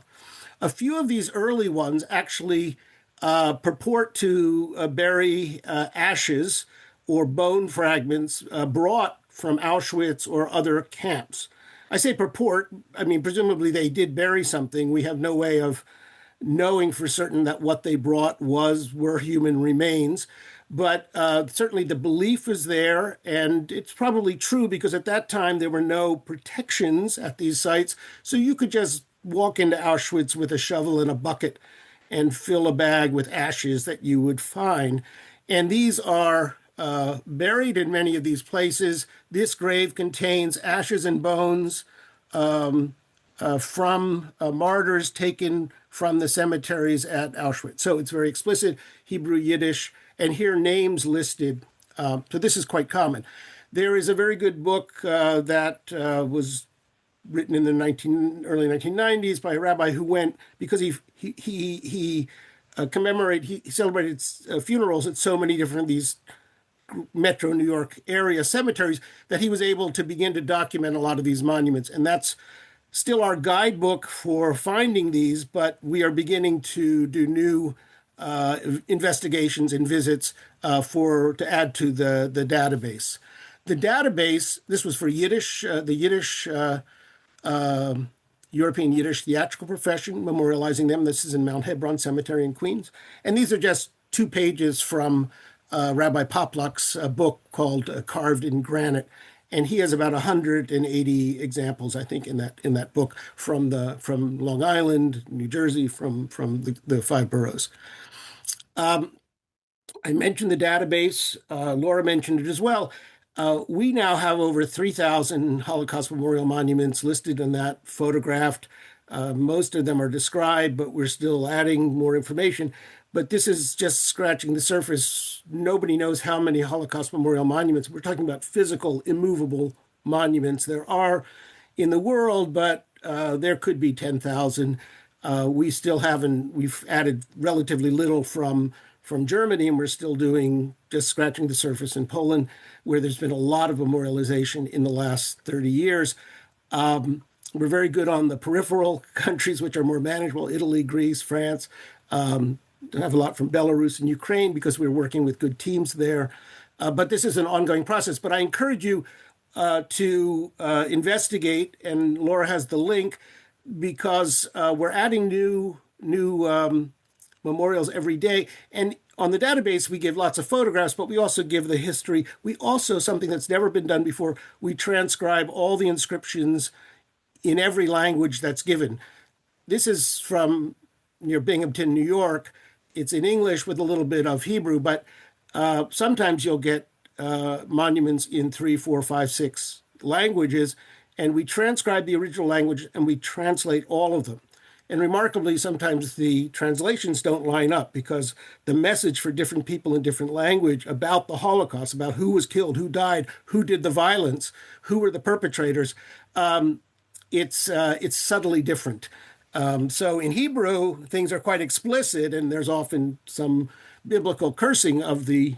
A few of these early ones actually purport to bury ashes or bone fragments brought from Auschwitz or other camps. I say purport, I mean, presumably they did bury something. We have no way of knowing for certain that what they brought were human remains. But certainly the belief is there, and it's probably true because at that time there were no protections at these sites. So you could just walk into Auschwitz with a shovel and a bucket and fill a bag with ashes that you would find. And these are buried in many of these places. This grave contains ashes and bones from martyrs taken from the cemeteries at Auschwitz. So it's very explicit, Hebrew, Yiddish, and here names listed. So this is quite common. There is a very good book that was written in the early 1990s by a rabbi who went, because he celebrated funerals at so many different of these Metro New York area cemeteries, that he was able to begin to document a lot of these monuments. And that's still our guidebook for finding these, but we are beginning to do new investigations and visits to add to the database. The database, this was for Yiddish, the Yiddish European Yiddish theatrical profession, memorializing them. This is in Mount Hebron Cemetery in Queens. And these are just 2 pages from Rabbi Popluck's book called Carved in Granite. And he has about 180 examples, I think, in that book from Long Island, New Jersey, from the 5 boroughs. I mentioned the database. Laura mentioned it as well. We now have over 3,000 Holocaust memorial monuments listed in that, photographed. Most of them are described, but we're still adding more information. But this is just scratching the surface. Nobody knows how many Holocaust memorial monuments. We're talking about physical, immovable monuments. There are in the world, but there could be 10,000. We still haven't, we've added relatively little from Germany, and we're still doing just scratching the surface in Poland, where there's been a lot of memorialization in the last 30 years. We're very good on the peripheral countries, which are more manageable: Italy, Greece, France. Have a lot from Belarus and Ukraine because we're working with good teams there. But this is an ongoing process. But I encourage you to investigate, and Laura has the link, because we're adding new memorials every day. And on the database, we give lots of photographs, but we also give the history. We also, something that's never been done before, we transcribe all the inscriptions in every language that's given. This is from near Binghamton, New York. It's in English with a little bit of Hebrew, but sometimes you'll get monuments in 3, 4, 5, 6 languages, and we transcribe the original language and we translate all of them. And remarkably, sometimes the translations don't line up because the message for different people in different language about the Holocaust, about who was killed, who died, who did the violence, who were the perpetrators, it's subtly different. So in Hebrew, things are quite explicit, and there's often some biblical cursing of the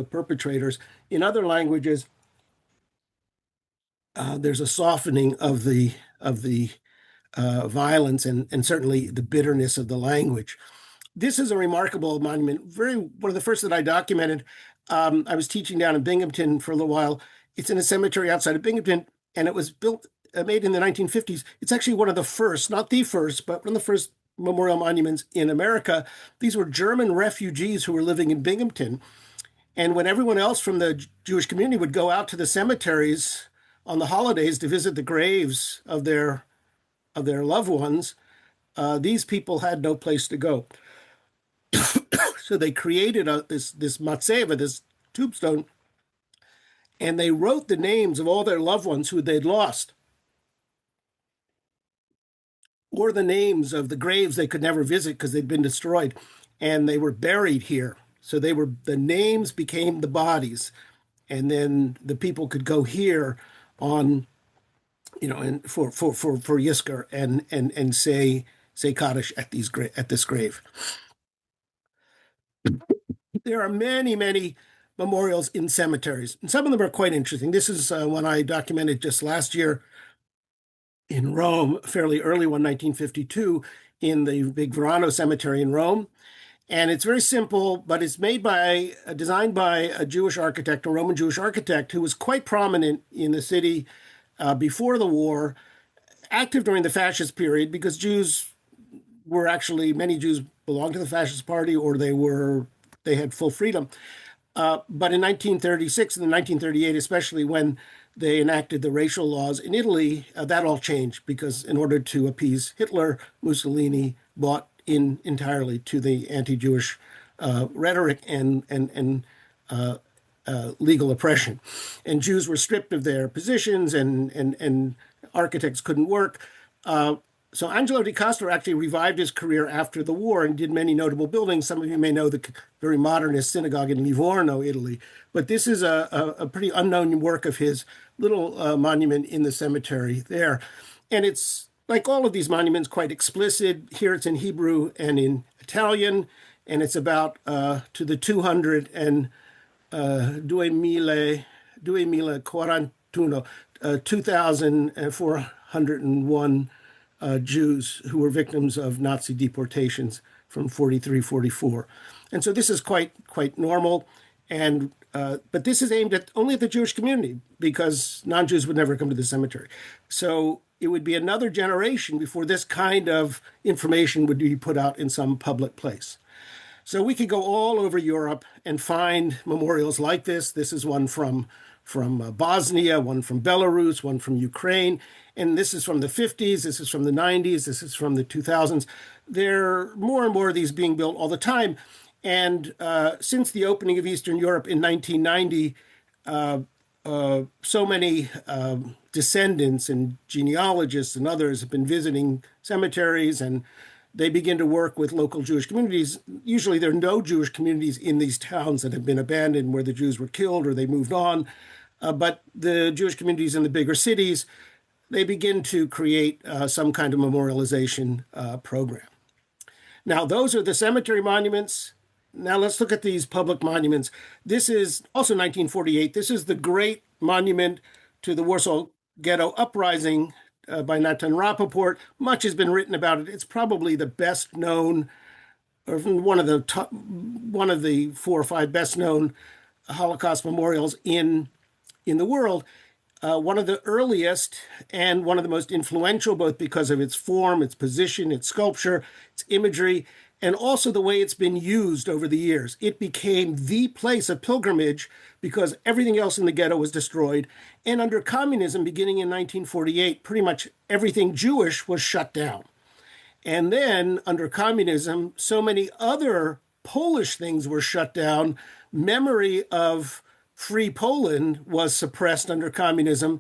perpetrators. In other languages, there's a softening of the violence and certainly the bitterness of the language. This is a remarkable monument, one of the first that I documented. I was teaching down in Binghamton for a little while. It's in a cemetery outside of Binghamton, and it was made in the 1950s. It's actually one of the first, not the first, but one of the first memorial monuments in America. These were German refugees who were living in Binghamton. And when everyone else from the Jewish community would go out to the cemeteries on the holidays to visit the graves of their loved ones, these people had no place to go. So they created this matzeva, this tombstone, and they wrote the names of all their loved ones who they'd lost, or the names of the graves they could never visit because they'd been destroyed, and they were buried here. So the names became the bodies, and then the people could go here on, and for Yisker and say Kaddish at this grave. There are many, many memorials in cemeteries, and some of them are quite interesting. This is one I documented just last year in Rome, a fairly early one, 1952, in the big Verano Cemetery in Rome. And it's very simple, but it's designed by a Jewish architect, a Roman Jewish architect, who was quite prominent in the city before the war, active during the fascist period, because many Jews belonged to the fascist party, or they had full freedom. But in 1936 and in 1938, especially when they enacted the racial laws in Italy, that all changed, because in order to appease Hitler, Mussolini bought in entirely to the anti-Jewish rhetoric and legal oppression. And Jews were stripped of their positions, and architects couldn't work. So Angelo di Castro actually revived his career after the war and did many notable buildings. Some of you may know the very modernist synagogue in Livorno, Italy. But this is a pretty unknown work of his, little monument in the cemetery there. And it's, like all of these monuments, quite explicit. Here it's in Hebrew and in Italian, and it's about to the 2,401 Jews who were victims of Nazi deportations from 43, 44. And so this is quite normal. And but this is aimed at only at the Jewish community because non-Jews would never come to the cemetery. So it would be another generation before this kind of information would be put out in some public place. So we could go all over Europe and find memorials like this. This is one from Bosnia, one from Belarus, one from Ukraine, and this is from the 50s. This is from the 90s. This is from the 2000s. There are more and more of these being built all the time. And since the opening of Eastern Europe in 1990, so many descendants and genealogists and others have been visiting cemeteries, and they begin to work with local Jewish communities. Usually there are no Jewish communities in these towns that have been abandoned where the Jews were killed or they moved on. But the Jewish communities in the bigger cities, they begin to create some kind of memorialization program. Now, those are the cemetery monuments. Now let's look at these public monuments. This is also 1948. This is the great monument to the Warsaw Ghetto Uprising by Natan Rappaport. Much has been written about it. It's probably the best known, or one of the 4 or 5 best known Holocaust memorials in the world. One of the earliest and one of the most influential, both because of its form, its position, its sculpture, its imagery, and also the way it's been used over the years. It became the place of pilgrimage because everything else in the ghetto was destroyed. And under communism, beginning in 1948, pretty much everything Jewish was shut down. And then under communism, so many other Polish things were shut down. Memory of Free Poland was suppressed under communism,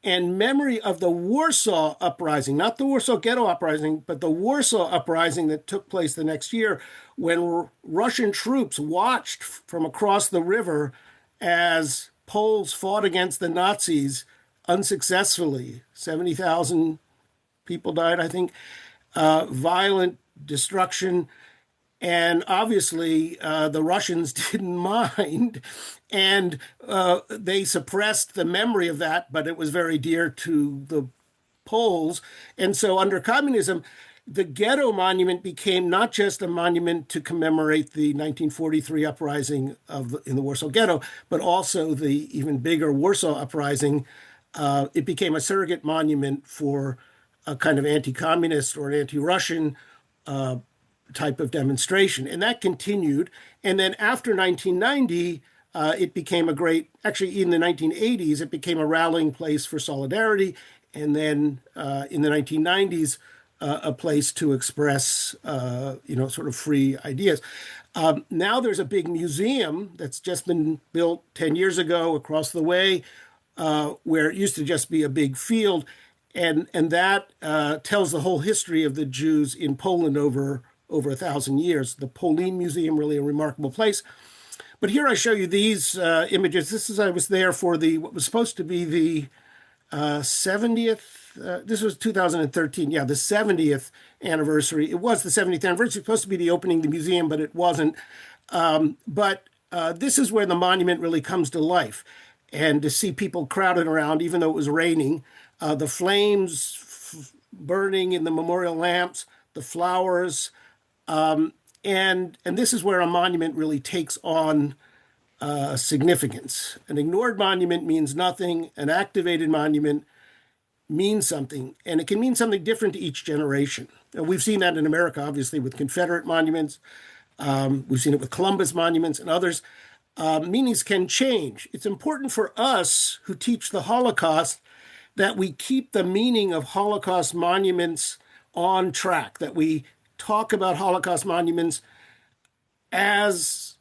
and memory of the Warsaw Uprising, not the Warsaw Ghetto Uprising, but the Warsaw Uprising that took place the next year when Russian troops watched from across the river as Poles fought against the Nazis unsuccessfully. 70,000 people died, I think. Violent destruction. And obviously, the Russians didn't mind, and they suppressed the memory of that, but it was very dear to the Poles. And so under communism, the ghetto monument became not just a monument to commemorate the 1943 uprising in the Warsaw Ghetto, but also the even bigger Warsaw Uprising. It became a surrogate monument for a kind of anti-communist or an anti-Russian type of demonstration. And that continued. And then after 1990, it became actually in the 1980s, it became a rallying place for solidarity. And then in the 1990s, a place to express, sort of free ideas. Now there's a big museum that's just been built 10 years ago across the way, where it used to just be a big field. And that tells the whole history of the Jews in Poland over 1,000 years. The Polin Museum, really a remarkable place. But here I show you these images. I was there for what was supposed to be the 70th. This was 2013. Yeah, the 70th anniversary. It was the 70th anniversary. It was supposed to be the opening of the museum, but it wasn't. But this is where the monument really comes to life. And to see people crowded around, even though it was raining, the flames burning in the memorial lamps, the flowers, and this is where a monument really takes on significance. An ignored monument means nothing. An activated monument means something, and it can mean something different to each generation. And we've seen that in America, obviously, with Confederate monuments. We've seen it with Columbus monuments and others. Meanings can change. It's important for us who teach the Holocaust that we keep the meaning of Holocaust monuments on track, that we talk about Holocaust monuments as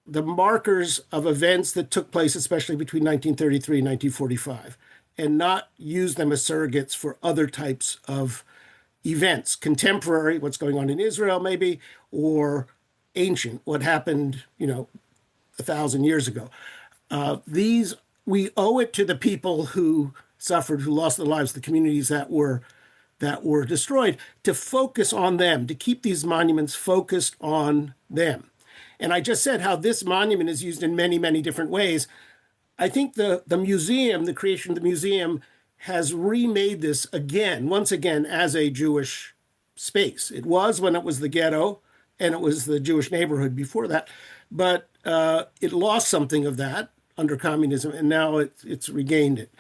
the markers of events that took place, especially between 1933 and 1945, and not use them as surrogates for other types of events, contemporary, what's going on in Israel maybe, or ancient, what happened, 1,000 years ago. We owe it to the people who suffered, who lost their lives, the communities that were destroyed, to focus on them, to keep these monuments focused on them. And I just said how this monument is used in many, many different ways. I think the museum, the creation of the museum, has remade this once again, as a Jewish space. It was when it was the ghetto, and it was the Jewish neighborhood before that. But it lost something of that under communism, and now it's regained it.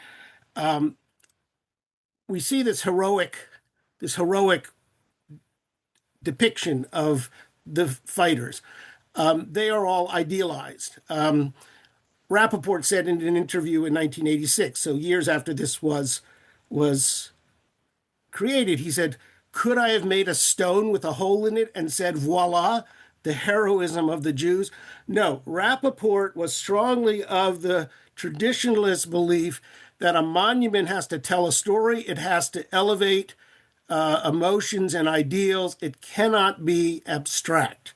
We see this heroic depiction of the fighters. They are all idealized. Rappaport said in an interview in 1986, so years after this was created, he said, "Could I have made a stone with a hole in it and said, voila, the heroism of the Jews?" No, Rappaport was strongly of the traditionalist belief that a monument has to tell a story. It has to elevate emotions and ideals. It cannot be abstract.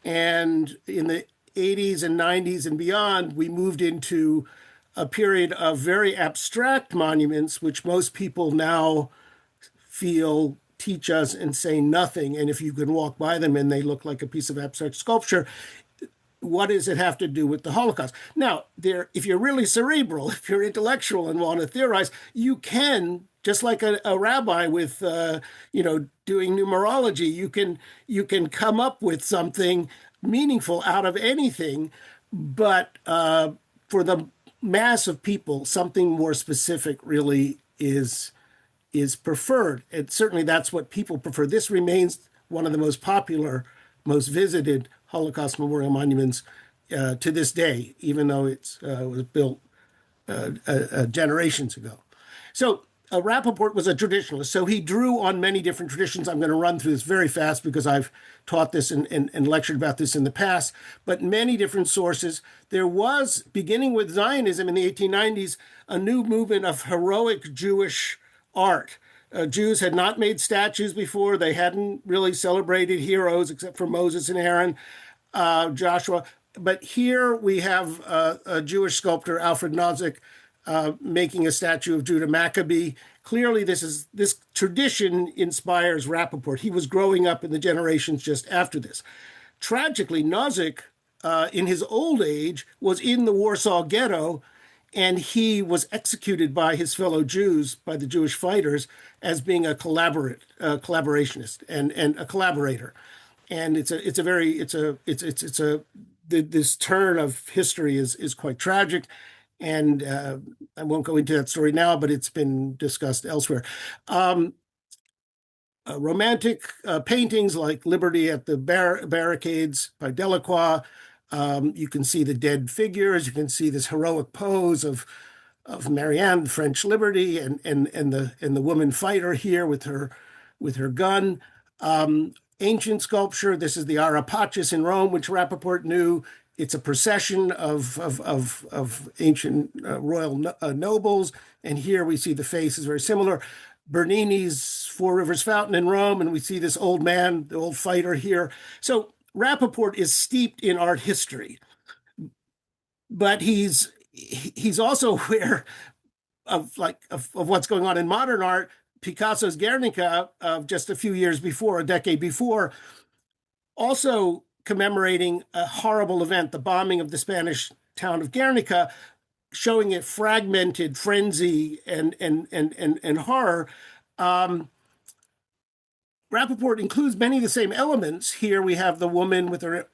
And in the 80s and 90s and beyond, we moved into a period of very abstract monuments, which most people now feel teach us and say nothing. And if you can walk by them and they look like a piece of abstract sculpture, what does it have to do with the Holocaust? Now, if you're really cerebral, if you're intellectual and want to theorize, you can, just like a rabbi with, doing numerology, you can come up with something meaningful out of anything. But for the mass of people, something more specific really is preferred. And certainly that's what people prefer. This remains one of the most popular, most visited Holocaust memorial monuments to this day, even though it was built generations ago. So Rappaport was a traditionalist, so he drew on many different traditions. I'm going to run through this very fast because I've taught this and lectured about this in the past, but many different sources. There was, beginning with Zionism in the 1890s, a new movement of heroic Jewish art. Jews had not made statues before. They hadn't really celebrated heroes except for Moses and Aaron, Joshua. But here we have a Jewish sculptor, Alfred Nozick, making a statue of Judah Maccabee. Clearly, this tradition inspires Rappaport. He was growing up in the generations just after this. Tragically, Nozick, in his old age, was in the Warsaw Ghetto, and he was executed by his fellow Jews, by the Jewish fighters, as being a collaborationist and a collaborator. And this turn of history is quite tragic. And I won't go into that story now, but it's been discussed elsewhere. Romantic paintings like Liberty at the Barricades by Delacroix. You can see the dead figures. You can see this heroic pose of Marianne, French Liberty, and the woman fighter here with her gun. Ancient sculpture. This is the Ara Pacis in Rome, which Rappaport knew. It's a procession of ancient royal nobles, and here we see the face is very similar. Bernini's Four Rivers Fountain in Rome, and we see this old man, the old fighter here. So Rappaport is steeped in art history, but he's also aware of what's going on in modern art. Picasso's Guernica of just a few years before, a decade before, also commemorating a horrible event, the bombing of the Spanish town of Guernica, showing it fragmented frenzy and horror. Rappaport includes many of the same elements. Here we have the woman with her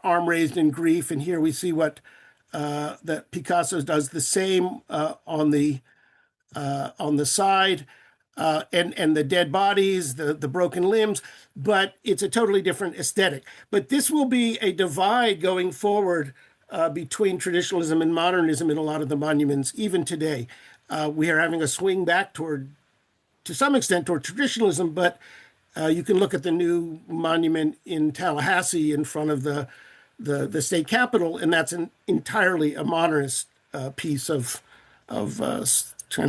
arm raised in grief, and here we see what that Picasso does the same on the side. And the dead bodies, the broken limbs, but it's a totally different aesthetic. But this will be a divide going forward between traditionalism and modernism in a lot of the monuments, even today. We are having a swing back to some extent, toward traditionalism, but you can look at the new monument in Tallahassee in front of the state capitol, and that's entirely a modernist piece of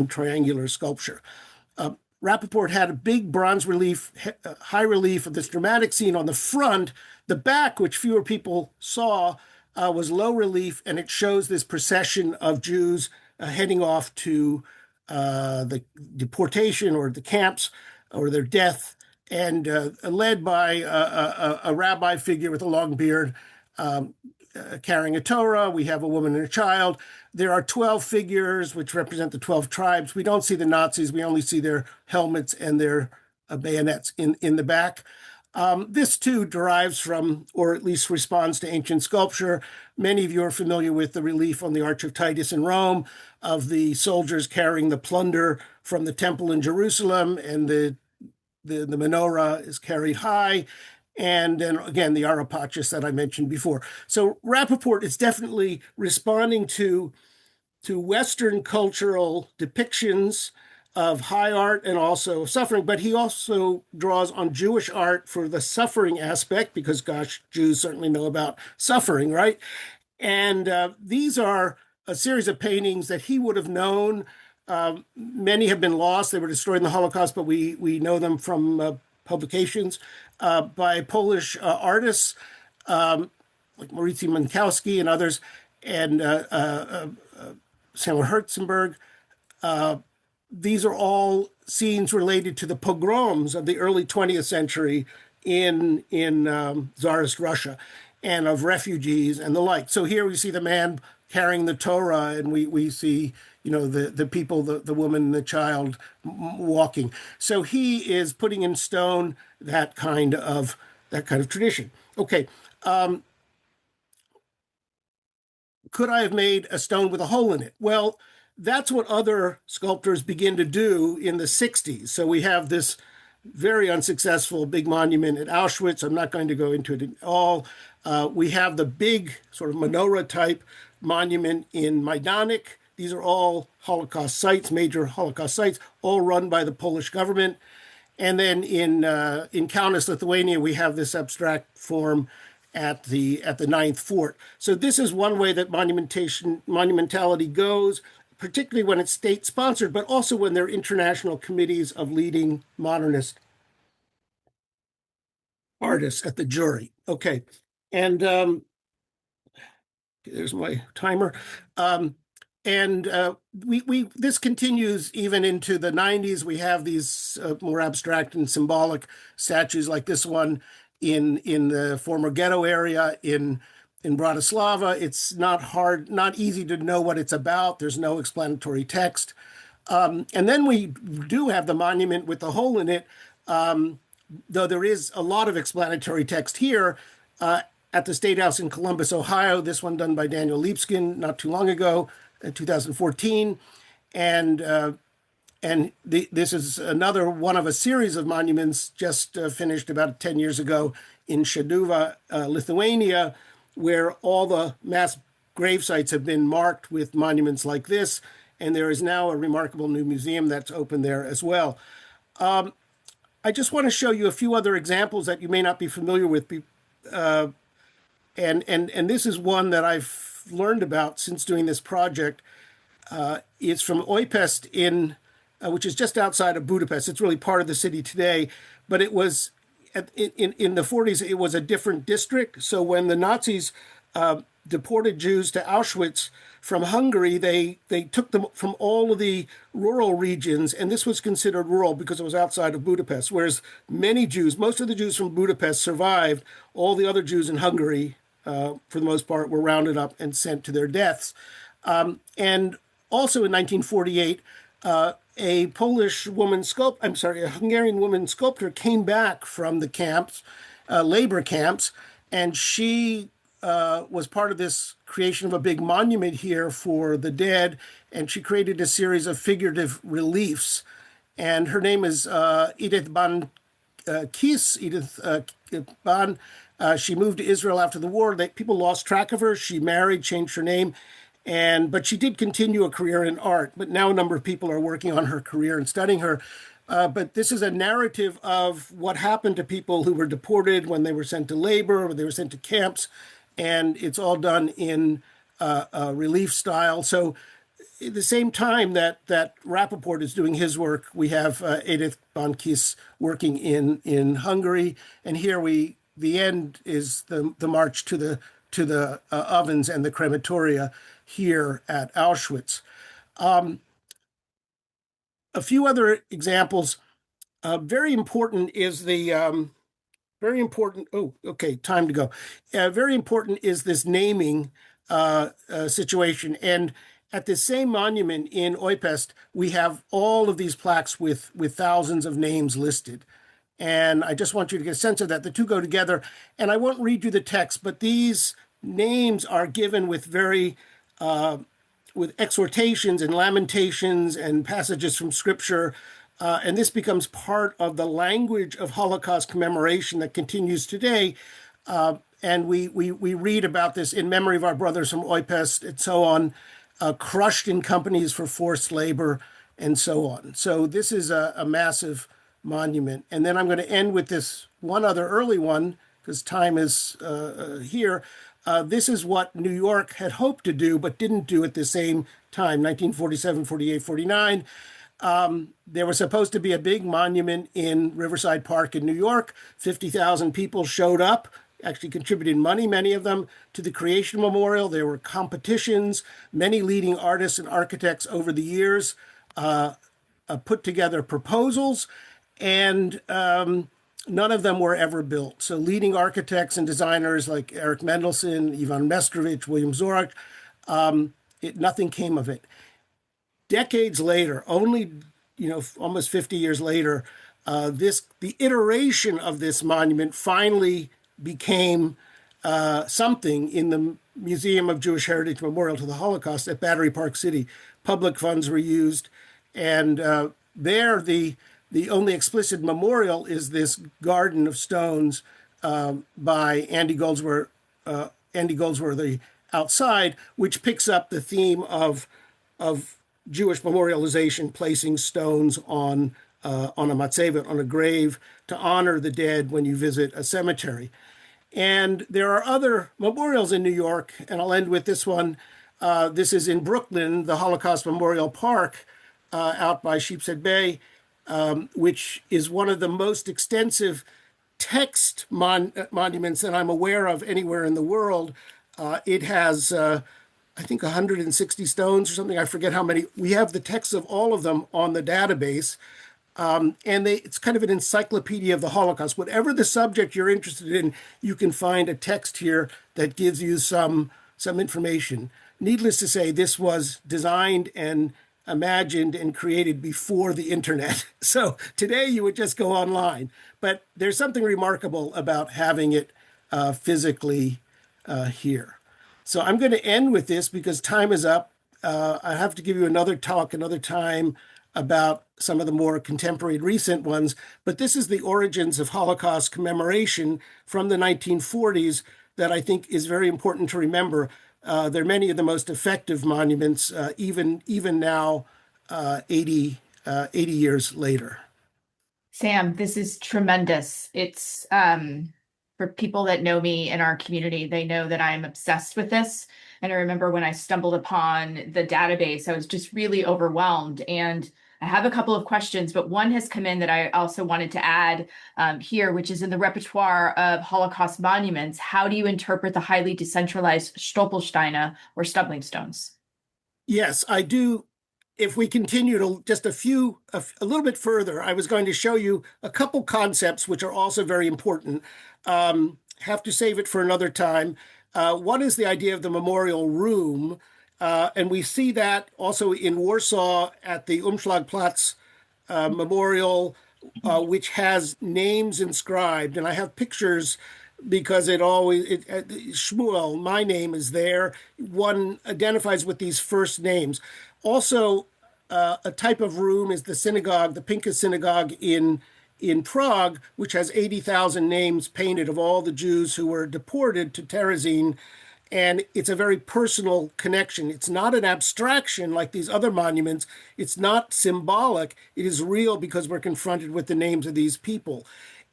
triangular sculpture. Rappaport had a big bronze relief, high relief of this dramatic scene on the front. The back, which fewer people saw, was low relief, and it shows this procession of Jews heading off to the deportation or the camps or their death, and led by a rabbi figure with a long beard carrying a Torah. We have a woman and a child. There are 12 figures which represent the 12 tribes. We don't see the Nazis. We only see their helmets and their bayonets in the back. This too derives from, or at least responds to ancient sculpture. Many of you are familiar with the relief on the Arch of Titus in Rome of the soldiers carrying the plunder from the temple in Jerusalem, and the menorah is carried high. And then again, the Arapachis that I mentioned before. So Rappaport is definitely responding to Western cultural depictions of high art and also suffering, but he also draws on Jewish art for the suffering aspect, because gosh, Jews certainly know about suffering, right? And these are a series of paintings that he would have known. Many have been lost. They were destroyed in the Holocaust, but we know them from publications by Polish artists like Mauricy Minkowski and others, and Samuel Herzenberg. These are all scenes related to the pogroms of the early 20th century in Tsarist Russia, and of refugees and the like. So here we see the man carrying the Torah, and we see, you know, the people, the woman and the child walking. So he is putting in stone that kind of tradition. Okay. Could I have made a stone with a hole in it? Well, that's what other sculptors begin to do in the 60s. So we have this very unsuccessful big monument at Auschwitz. I'm not going to go into it at all. We have the big sort of menorah type monument in Majdanek. These are all Holocaust sites, major Holocaust sites, all run by the Polish government. And then in Kaunas, Lithuania, we have this abstract form at the Ninth Fort. So this is one way that monumentality goes, particularly when it's state-sponsored, but also when there are international committees of leading modernist artists at the jury. Okay, and there's my timer. This continues even into the 90s. We have these more abstract and symbolic statues like this one in the former ghetto area in Bratislava. It's not easy to know what it's about. There's no explanatory text. And then we do have the monument with the hole in it, though there is a lot of explanatory text here at the State House in Columbus, Ohio. This one done by Daniel Liebskin not too long ago, in 2014. This is another one of a series of monuments just finished about 10 years ago in Šeduva, Lithuania, where all the mass grave sites have been marked with monuments like this. And there is now a remarkable new museum that's open there as well. I just want to show you a few other examples that you may not be familiar with. And this is one that I've learned about since doing this project. It's from Újpest which is just outside of Budapest. It's really part of the city today, but it was in the 40s, it was a different district. So when the Nazis deported Jews to Auschwitz from Hungary, they took them from all of the rural regions, and this was considered rural because it was outside of Budapest, whereas most of the Jews from Budapest survived. All the other Jews in Hungary, for the most part, were rounded up and sent to their deaths. And also in 1948, a Hungarian woman sculptor came back from the camps, labor camps, and she was part of this creation of a big monument here for the dead, and she created a series of figurative reliefs. And her name is Edith Ban Kies. She moved to Israel after the war. People lost track of her. She married, changed her name, but she did continue a career in art. But now a number of people are working on her career and studying her. But this is a narrative of what happened to people who were deported when they were sent to labor or they were sent to camps. And it's all done in a relief style. So at the same time that Rappaport is doing his work, we have Edith Ban Kies working in Hungary. And here the end is the march to the ovens and the crematoria here at Auschwitz. A few other examples. Very important is the very important. Oh, okay, time to go. Very important is this naming situation. And at the same monument in Újpest, we have all of these plaques with thousands of names listed. And I just want you to get a sense of that. The two go together. And I won't read you the text, but these names are given with with exhortations and lamentations and passages from Scripture. And this becomes part of the language of Holocaust commemoration that continues today. And we read about this in memory of our brothers from Oipest and so on, crushed in companies for forced labor and so on. So this is a massive monument. And then I'm going to end with this one other early one, because time is here. This is what New York had hoped to do, but didn't do at the same time, 1947, 48, 49. There was supposed to be a big monument in Riverside Park in New York. 50,000 people showed up, actually contributed money, many of them, to the Creation Memorial. There were competitions. Many leading artists and architects over the years put together proposals, and none of them were ever built. So leading architects and designers like Eric Mendelsohn, Ivan Mestrovich, William Zorach, nothing came of it. Decades later, only almost 50 years later, the iteration of this monument finally became something in the Museum of Jewish Heritage Memorial to the Holocaust at Battery Park City. Public funds were used, and there the only explicit memorial is this garden of stones by Andy Goldsworthy outside, which picks up the theme of Jewish memorialization, placing stones on a matzevet, on a grave, to honor the dead when you visit a cemetery. And there are other memorials in New York, and I'll end with this one. This is in Brooklyn, the Holocaust Memorial Park out by Sheepshead Bay, which is one of the most extensive text monuments that I'm aware of anywhere in the world. It has, I think, 160 stones or something. I forget how many. We have the text of all of them on the database. It's kind of an encyclopedia of the Holocaust. Whatever the subject you're interested in, you can find a text here that gives you some information. Needless to say, this was designed and imagined and created before the internet. So today you would just go online. But there's something remarkable about having it physically here. So I'm going to end with this because time is up. I have to give you another talk another time about some of the more contemporary recent ones. But this is the origins of Holocaust commemoration from the 1940s that I think is very important to remember. They're many of the most effective monuments, even now, 80 years later. Sam, this is tremendous. It's for people that know me in our community, they know that I'm obsessed with this. And I remember when I stumbled upon the database, I was just really overwhelmed. And I have a couple of questions, but one has come in that I also wanted to add here, which is in the repertoire of Holocaust monuments. How do you interpret the highly decentralized Stolpersteine or stumbling stones? Yes, I do. If we continue to just a little bit further, I was going to show you a couple concepts which are also very important. Have to save it for another time. One is the idea of the memorial room. And we see that also in Warsaw at the Umschlagplatz Memorial, which has names inscribed. And I have pictures because Shmuel, my name is there. One identifies with these first names. Also, a type of room is the synagogue, the Pinka Synagogue in Prague, which has 80,000 names painted of all the Jews who were deported to Terezin. And it's a very personal connection. It's not an abstraction like these other monuments. It's not symbolic. It is real because we're confronted with the names of these people.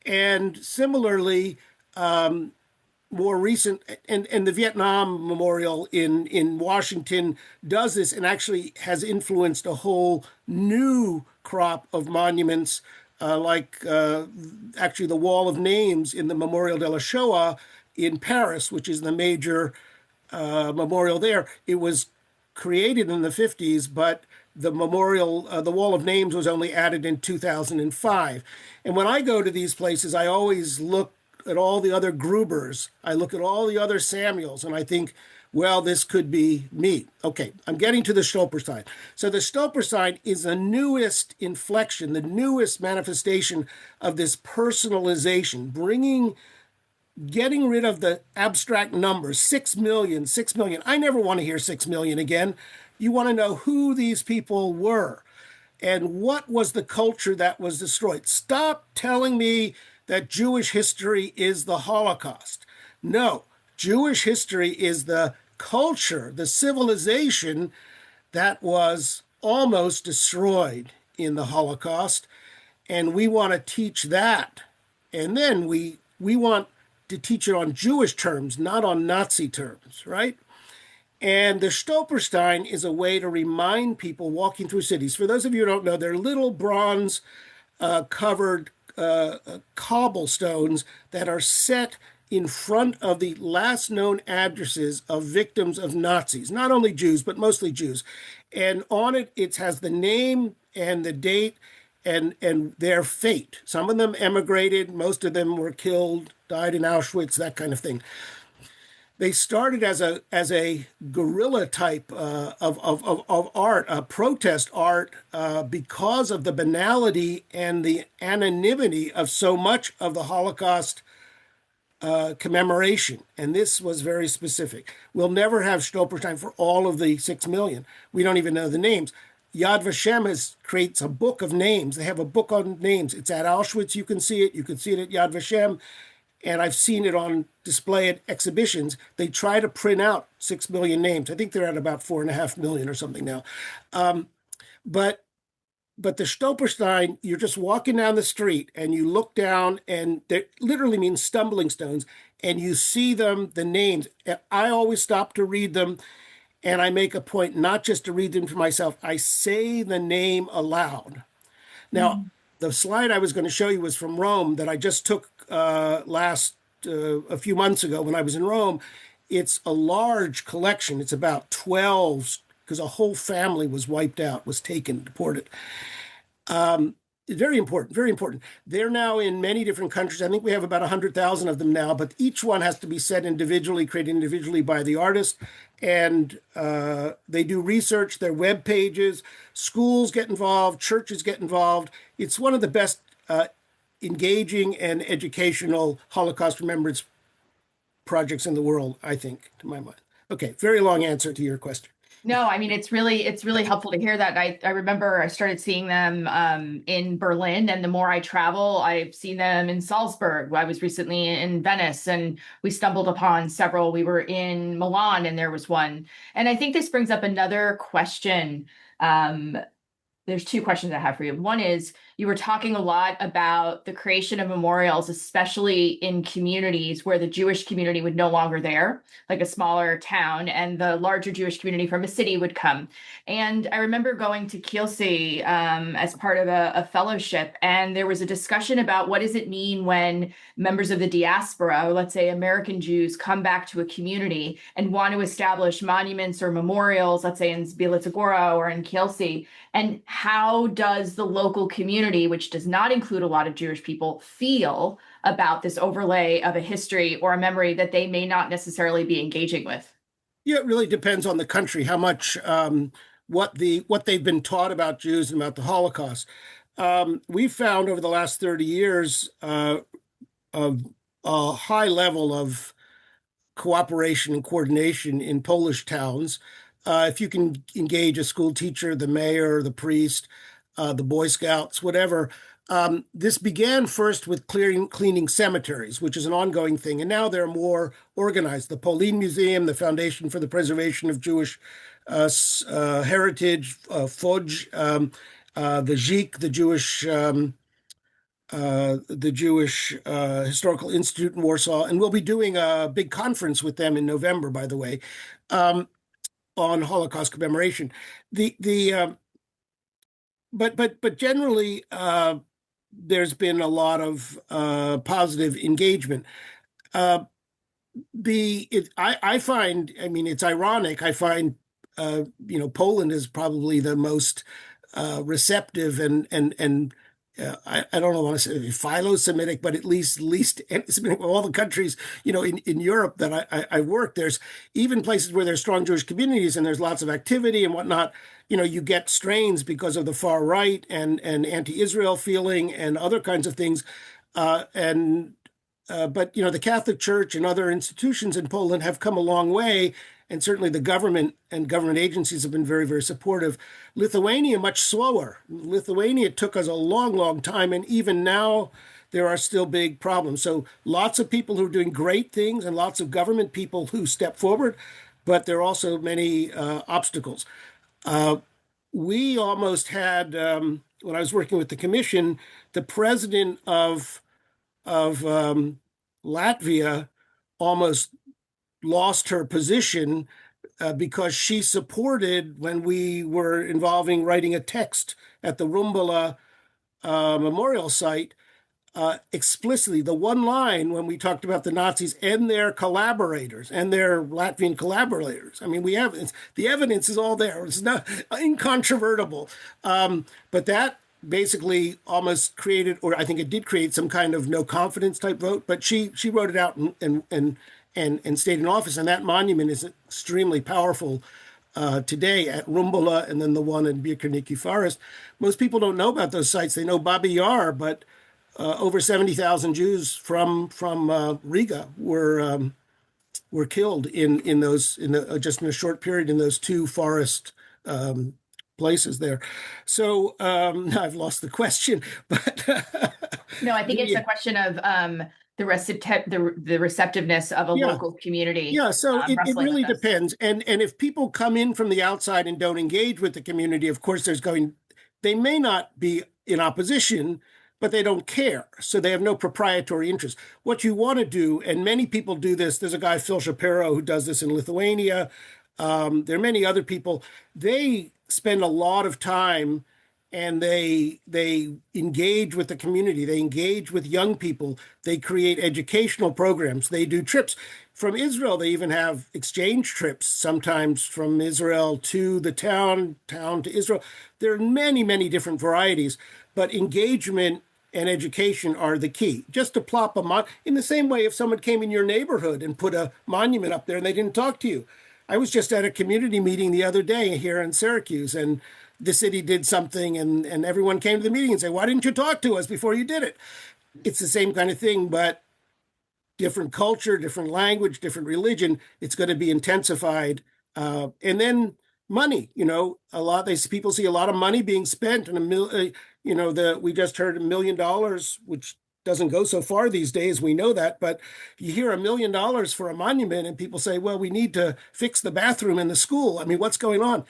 And similarly, more recent, and the Vietnam Memorial in Washington does this and actually has influenced a whole new crop of monuments, actually the Wall of Names in the Memorial de la Shoah in Paris, which is the major memorial there. It was created in the 50s, but the memorial, the Wall of Names was only added in 2005. And when I go to these places, I always look at all the other Grubers. I look at all the other Samuels, and I think, well, this could be me. Okay, I'm getting to the Stolperstein. So the Stolperstein is the newest inflection, the newest manifestation of this personalization, getting rid of the abstract numbers, 6 million, 6 million. I never want to hear 6 million again. You want to know who these people were and what was the culture that was destroyed. Stop telling me that Jewish history is the Holocaust. No, Jewish history is the culture, the civilization that was almost destroyed in the Holocaust. And we want to teach that. And then we want to teach it on Jewish terms, not on Nazi terms, right? And the Stolperstein is a way to remind people walking through cities. For those of you who don't know, they're little bronze covered cobblestones that are set in front of the last known addresses of victims of Nazis, not only Jews, but mostly Jews. And on it, it has the name and the date and their fate. Some of them emigrated, most of them were killed, died in Auschwitz, that kind of thing. They started as a guerrilla type of art, protest art, because of the banality and the anonymity of so much of the Holocaust commemoration. And this was very specific. We'll never have Stolperstein for all of the 6 million. We don't even know the names. Yad Vashem creates a book of names. They have a book on names. It's at Auschwitz. You can see it. You can see it at Yad Vashem. And I've seen it on display at exhibitions. They try to print out 6 million names. I think they're at about 4.5 million or something now. But the Stolperstein, you're just walking down the street and you look down, and they literally means stumbling stones, and you see them, the names. I always stop to read them, and I make a point not just to read them for myself. I say the name aloud. Now, the slide I was going to show you was from Rome that I just took a few months ago when I was in Rome. It's a large collection. It's about 12, because a whole family was wiped out, was taken, deported. Very important, very important. They're now in many different countries. I think we have about 100,000 of them now, but each one has to be set individually, created individually by the artist. And they do research, their web pages, schools get involved, churches get involved. It's one of the best engaging and educational Holocaust remembrance projects in the world, I think, to my mind. Okay, very long answer to your question. No, I mean, it's really helpful to hear that. I remember I started seeing them in Berlin, and the more I travel, I've seen them in Salzburg. I was recently in Venice, and we stumbled upon several. We were in Milan, and there was one. And I think this brings up another question. There's two questions I have for you. One is, you were talking a lot about the creation of memorials, especially in communities where the Jewish community would no longer there, like a smaller town, and the larger Jewish community from a city would come. And I remember going to Kielce as part of a fellowship, and there was a discussion about what does it mean when members of the diaspora, or let's say American Jews, come back to a community and want to establish monuments or memorials, let's say in Zbielitsa Gora or in Kielce, and how does the local community, which does not include a lot of Jewish people, feel about this overlay of a history or a memory that they may not necessarily be engaging with? Yeah, it really depends on the country, how much what they've been taught about Jews and about the Holocaust. We've found over the last 30 years a high level of cooperation and coordination in Polish towns. If you can engage a school teacher, the mayor, the priest, the Boy Scouts, whatever. This began first with cleaning cemeteries, which is an ongoing thing, and now they're more organized. The Polin Museum, the Foundation for the Preservation of Jewish Heritage, FOJ, the JIK, the Jewish Historical Institute in Warsaw, and we'll be doing a big conference with them in November, by the way, on Holocaust commemoration. But generally, there's been a lot of positive engagement. I find, I mean, it's ironic. I find, Poland is probably the most receptive and I don't want to say philo-Semitic, but at least anti-Semitic of all the countries, in Europe that I work, there's even places where there's strong Jewish communities and there's lots of activity and whatnot. You get strains because of the far right and anti-Israel feeling and other kinds of things. But the Catholic Church and other institutions in Poland have come a long way, and certainly the government and government agencies have been very, very supportive. Lithuania, much slower. Lithuania took us a long, long time, and even now there are still big problems. So lots of people who are doing great things and lots of government people who step forward, but there are also many obstacles. We almost had, when I was working with the commission, the president of Latvia almost lost her position because she supported when we were involving writing a text at the Rumbala memorial site. Explicitly, the one line when we talked about the Nazis and their collaborators and their Latvian collaborators. I mean, the evidence is all there. It's not incontrovertible. But that basically almost created, or I think it did create, some kind of no confidence type vote. But she wrote it out and stayed in office, and that monument is extremely powerful today at Rumbala, and then the one in Birkeniki Forest. Most people don't know about those sites. They know Babi Yar, but over 70,000 Jews from Riga were killed in those just in a short period in those two forest places there. So I've lost the question, but No, I think it's a question of the receptiveness of a local community. Yeah, so it really depends. And if people come in from the outside and don't engage with the community, of course, they may not be in opposition, but they don't care. So they have no proprietary interest. What you want to do, and many people do this, there's a guy, Phil Shapiro, who does this in Lithuania. There are many other people. They spend a lot of time and they engage with the community. They engage with young people. They create educational programs. They do trips. From Israel, they even have exchange trips, sometimes from Israel to the town to Israel. There are many, many different varieties, but engagement and education are the key. Just to plop in the same way, if someone came in your neighborhood and put a monument up there and they didn't talk to you. I was just at a community meeting the other day here in Syracuse, and the city did something, and everyone came to the meeting and said, "Why didn't you talk to us before you did it?" It's the same kind of thing, but different culture, different language, different religion. It's going to be intensified. And then money, people see a lot of money being spent, and we just heard $1 million, which doesn't go so far these days. We know that, but you hear $1 million for a monument, and people say, "Well, we need to fix the bathroom in the school." I mean, what's going on?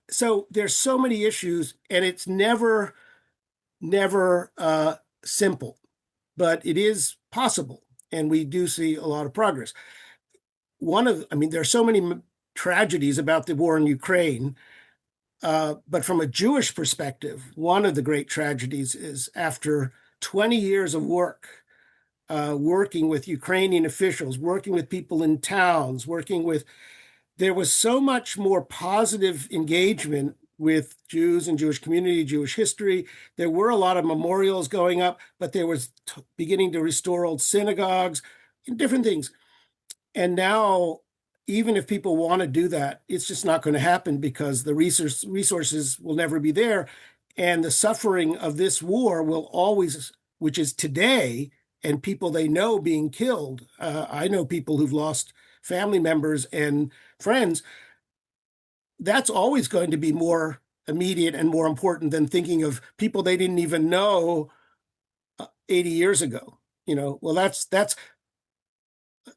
So there's so many issues, and it's never simple, but it is possible, and we do see a lot of progress. There are so many tragedies about the war in Ukraine, but from a Jewish perspective, one of the great tragedies is after 20 years of working with Ukrainian officials, working with people in towns, there was so much more positive engagement with Jews and Jewish community, Jewish history. There were a lot of memorials going up, but there was beginning to restore old synagogues and different things. And now, even if people want to do that, it's just not going to happen because the resources will never be there. And the suffering of this war will always, which is today, and people they know being killed. I know people who've lost family members and friends. That's always going to be more immediate and more important than thinking of people they didn't even know 80 years ago.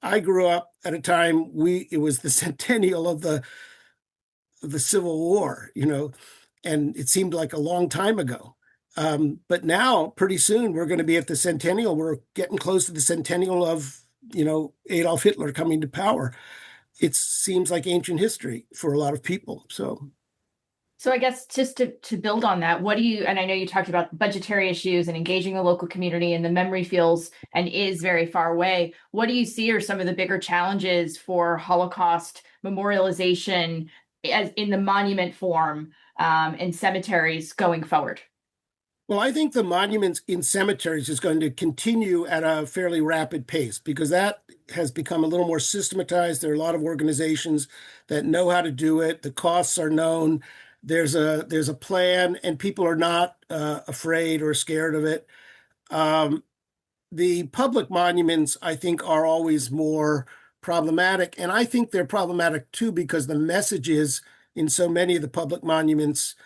I grew up at a time it was the centennial of the Civil War, and it seemed like a long time ago. But now, pretty soon, we're going to be at the centennial. We're getting close to the centennial of, Adolf Hitler coming to power. It seems like ancient history for a lot of people. So I guess just to build on that, and I know you talked about budgetary issues and engaging the local community, and the memory feels and is very far away. What do you see are some of the bigger challenges for Holocaust memorialization as in the monument form in cemeteries going forward? Well, I think the monuments in cemeteries is going to continue at a fairly rapid pace because that has become a little more systematized. There are a lot of organizations that know how to do it. The costs are known. There's a plan, and people are not afraid or scared of it. Um, the public monuments, I think, are always more problematic, and I think they're problematic too because the messages in so many of the public monuments,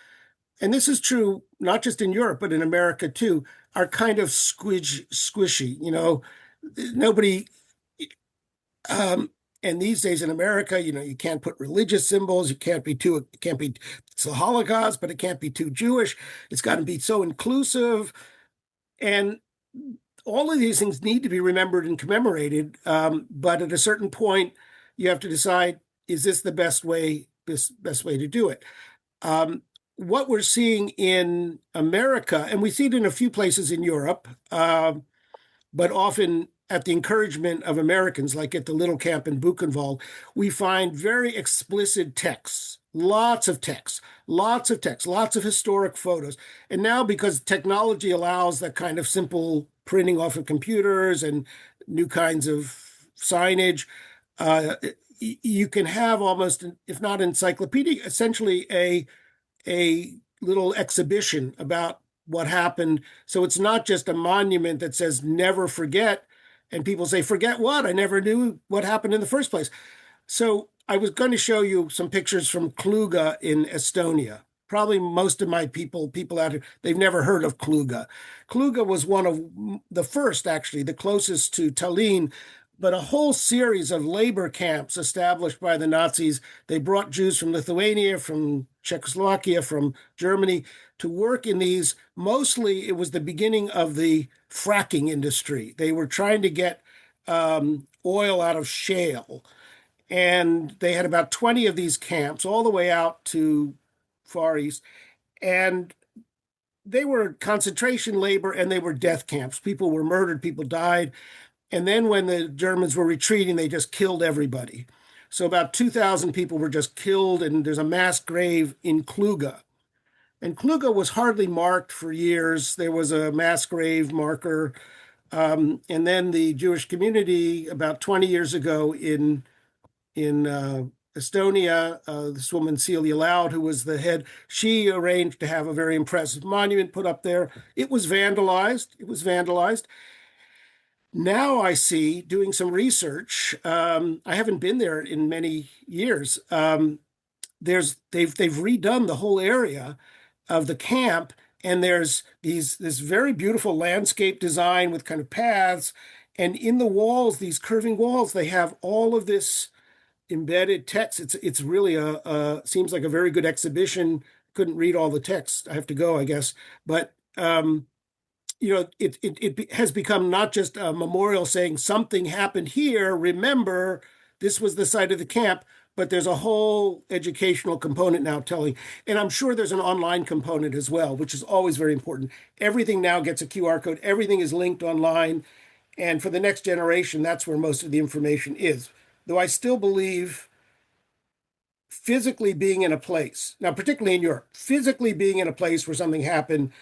and this is true not just in Europe, but in America too, are kind of squishy. Nobody, um, and these days in America, you can't put religious symbols. It can't be, it's the Holocaust, but it can't be too Jewish. It's got to be so inclusive. And all of these things need to be remembered and commemorated. But at a certain point, you have to decide, is this the best way to do it? What we're seeing in America, and we see it in a few places in Europe, but often at the encouragement of Americans, like at the little camp in Buchenwald, we find very explicit texts, lots of texts, lots of texts, lots of historic photos. And now, because technology allows that kind of simple printing off of computers and new kinds of signage, you can have almost, if not encyclopedic, essentially a little exhibition about what happened. So it's not just a monument that says never forget. And people say, forget what? I never knew what happened in the first place. So I was going to show you some pictures from Kluga in Estonia. Probably most of my people out here, they've never heard of Kluga. Kluga was one of the first, actually, the closest to Tallinn, but a whole series of labor camps established by the Nazis. They brought Jews from Lithuania, from Czechoslovakia, from Germany to work in these. Mostly it was the beginning of the fracking industry. They were trying to get oil out of shale. And they had about 20 of these camps all the way out to Far East. And they were concentration labor and they were death camps. People were murdered, people died. And then when the Germans were retreating, they just killed everybody. So about 2,000 people were just killed, and there's a mass grave in Kluga. And Kluga was hardly marked for years. There was a mass grave marker. And then the Jewish community, about 20 years ago in Estonia, this woman, Celia Loud, who was the head, she arranged to have a very impressive monument put up there. It was vandalized. Now I see, doing some research, I haven't been there in many years. They've redone the whole area of the camp, and there's this very beautiful landscape design with kind of paths, and in the walls, these curving walls, they have all of this embedded text. It's really seems like a very good exhibition. Couldn't read all the text. I have to go, I guess, but. It has become not just a memorial saying something happened here, remember, this was the site of the camp, but there's a whole educational component now telling. And I'm sure there's an online component as well, which is always very important. Everything now gets a QR code. Everything is linked online. And for the next generation, that's where most of the information is. Though I still believe physically being in a place, now particularly in Europe, physically being in a place where something happened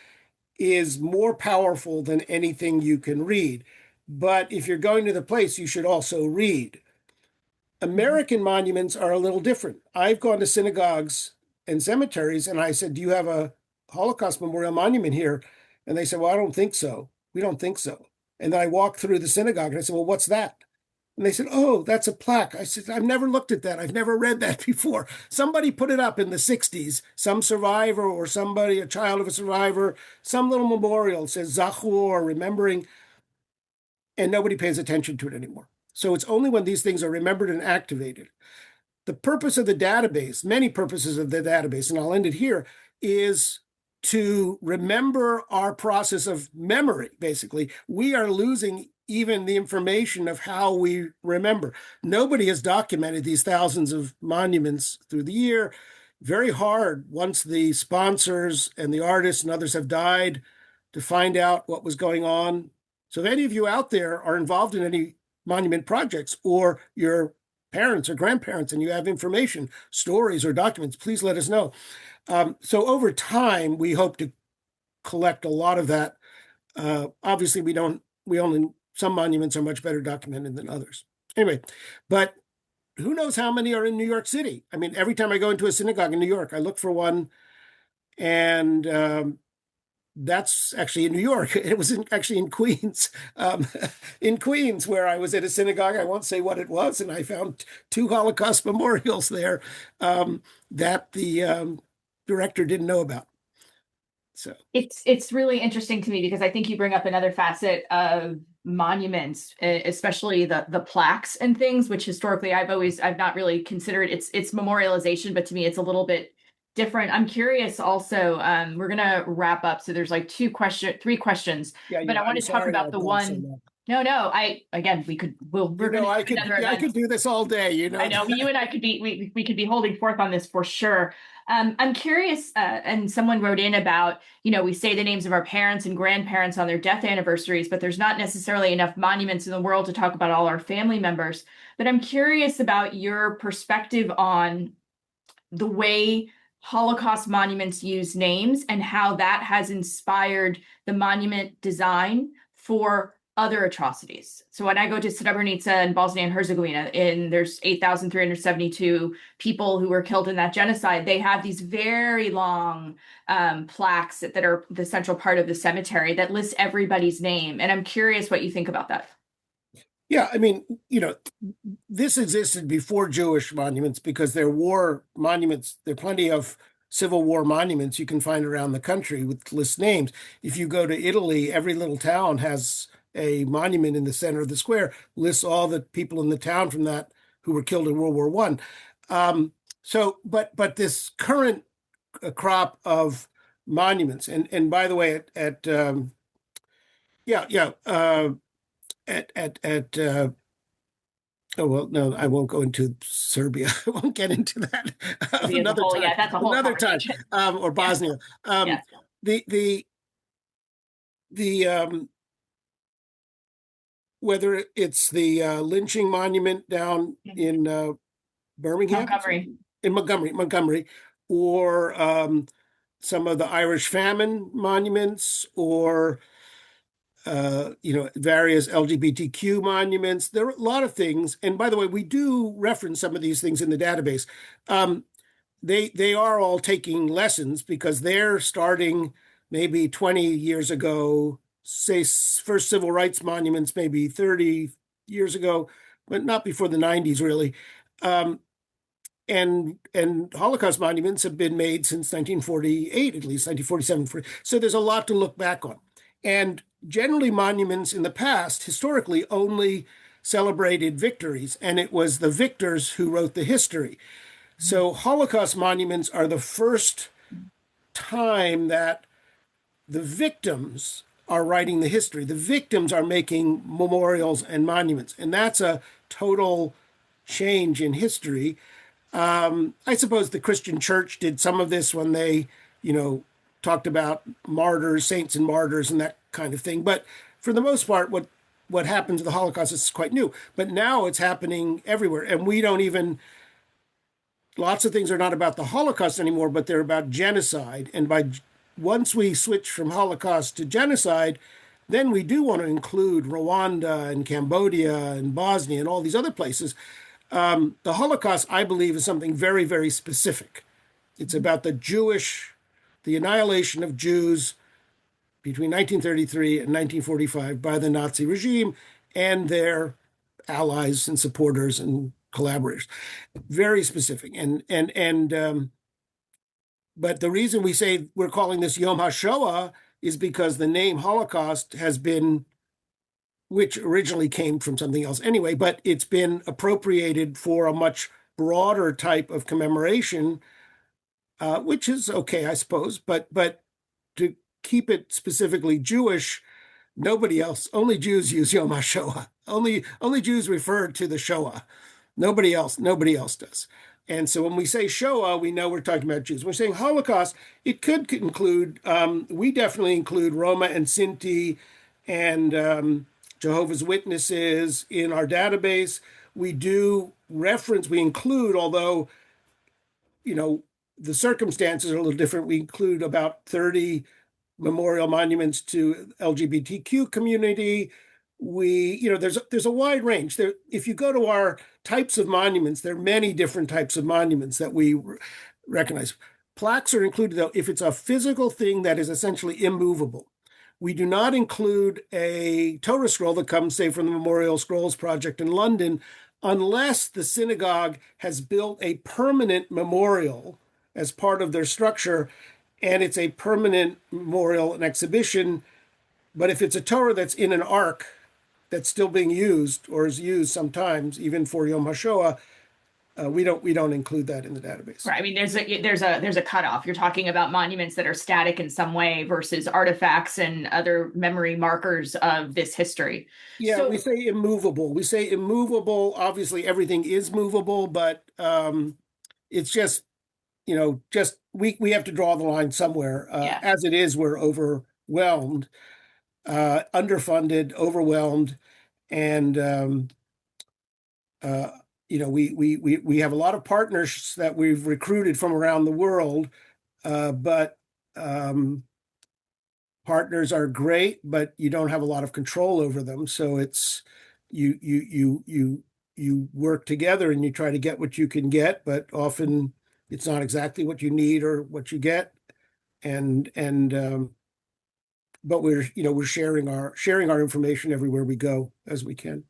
is more powerful than anything you can read. But if you're going to the place, you should also read. American monuments are a little different. I've gone to synagogues and cemeteries, and I said, do you have a Holocaust memorial monument here? And they said, well, I don't think so. We don't think so. And then I walked through the synagogue, and I said, well, what's that? And they said, oh, that's a plaque. I said, I've never looked at that. I've never read that before. Somebody put it up in the 60s, some survivor or somebody, a child of a survivor, some little memorial says Zachor, remembering, and nobody pays attention to it anymore. So it's only when these things are remembered and activated. The purpose of the database, many purposes of the database, and I'll end it here, is to remember our process of memory, basically. We are losing even the information of how we remember. Nobody has documented these thousands of monuments through the year. Very hard once the sponsors and the artists and others have died to find out what was going on. So if any of you out there are involved in any monument projects, or your parents or grandparents and you have information, stories or documents, please let us know. So over time, we hope to collect a lot of that. Obviously, some monuments are much better documented than others. Anyway, but who knows how many are in New York City? I mean, every time I go into a synagogue in New York, I look for one, and that's actually in New York. It was actually in Queens, in Queens, where I was at a synagogue. I won't say what it was, and I found two Holocaust memorials there that the director didn't know about. So It's really interesting to me because I think you bring up another facet of monuments, especially the plaques and things, which historically I've not really considered. It's memorialization, but to me it's a little bit different. I'm curious also, we're gonna wrap up. So there's like three questions, yeah, but I want I'm to talk sorry about I've the gone so one. long. No, we're gonna I do could another I event. could do this all day, you know. I know you and I could we could be holding forth on this for sure. I'm curious, and someone wrote in about, we say the names of our parents and grandparents on their death anniversaries, but there's not necessarily enough monuments in the world to talk about all our family members. But I'm curious about your perspective on the way Holocaust monuments use names and how that has inspired the monument design for other atrocities. So when I go to Srebrenica and Bosnia and Herzegovina, and there's 8,372 people who were killed in that genocide, they have these very long plaques that are the central part of the cemetery that lists everybody's name. And I'm curious what you think about that. Yeah, I mean, this existed before Jewish monuments because there are war monuments. There are plenty of Civil War monuments you can find around the country with list names. If you go to Italy, every little town has a monument in the center of the square, lists all the people in the town from that who were killed in World War I. But this current crop of monuments, and by the way, at oh well, no, I won't go into Serbia. I won't get into that another time. Yeah, that's a whole Another time, conversation. or Bosnia. Yeah. The whether it's the lynching monument down in Birmingham, Montgomery, or some of the Irish famine monuments, or various LGBTQ monuments. There are a lot of things. And by the way, we do reference some of these things in the database. They are all taking lessons because they're starting maybe 20 years ago, say first civil rights monuments, maybe 30 years ago, but not before the 90s, really. And Holocaust monuments have been made since 1948, at least 1947. So there's a lot to look back on. And generally, monuments in the past, historically, only celebrated victories, and it was the victors who wrote the history. So Holocaust monuments are the first time that the victims are writing the history. The victims are making memorials and monuments, and that's a total change in history. I suppose the Christian church did some of this when they, talked about martyrs, saints and martyrs and that kind of thing. But for the most part, what happened to the Holocaust is quite new. But now it's happening everywhere. And lots of things are not about the Holocaust anymore, but they're about genocide. And once we switch from Holocaust to genocide, then we do want to include Rwanda and Cambodia and Bosnia and all these other places. The Holocaust, I believe, is something very, very specific. It's about the annihilation of Jews between 1933 and 1945 by the Nazi regime and their allies and supporters and collaborators. Very specific. But the reason we say we're calling this Yom HaShoah is because the name Holocaust which originally came from something else anyway, but it's been appropriated for a much broader type of commemoration, which is okay, I suppose. But to keep it specifically Jewish, nobody else, only Jews use Yom HaShoah. Only Jews refer to the Shoah. Nobody else does. And so when we say Shoah, we know we're talking about Jews. When we're saying Holocaust, it could include, we definitely include Roma and Sinti and Jehovah's Witnesses in our database. We include, although, the circumstances are a little different, we include about 30 memorial monuments to LGBTQ community. There's a wide range there. If you go to our types of monuments, there are many different types of monuments that we recognize. Plaques are included, though, if it's a physical thing that is essentially immovable. We do not include a Torah scroll that comes, say, from the Memorial Scrolls Project in London, unless the synagogue has built a permanent memorial as part of their structure, and it's a permanent memorial and exhibition. But if it's a Torah that's in an ark that's still being used or is used sometimes, even for Yom HaShoah, we don't include that in the database. Right. I mean, there's a cutoff. You're talking about monuments that are static in some way versus artifacts and other memory markers of this history. Yeah, So- we say immovable. We say immovable. Obviously, everything is movable, but it's just we have to draw the line somewhere. Yeah. As it is, we're overwhelmed, underfunded, overwhelmed, and we have a lot of partners that we've recruited from around the world, but partners are great, but you don't have a lot of control over them. So it's you work together and you try to get what you can get, but often it's not exactly what you need or what you get. But we're sharing our information everywhere we go as we can.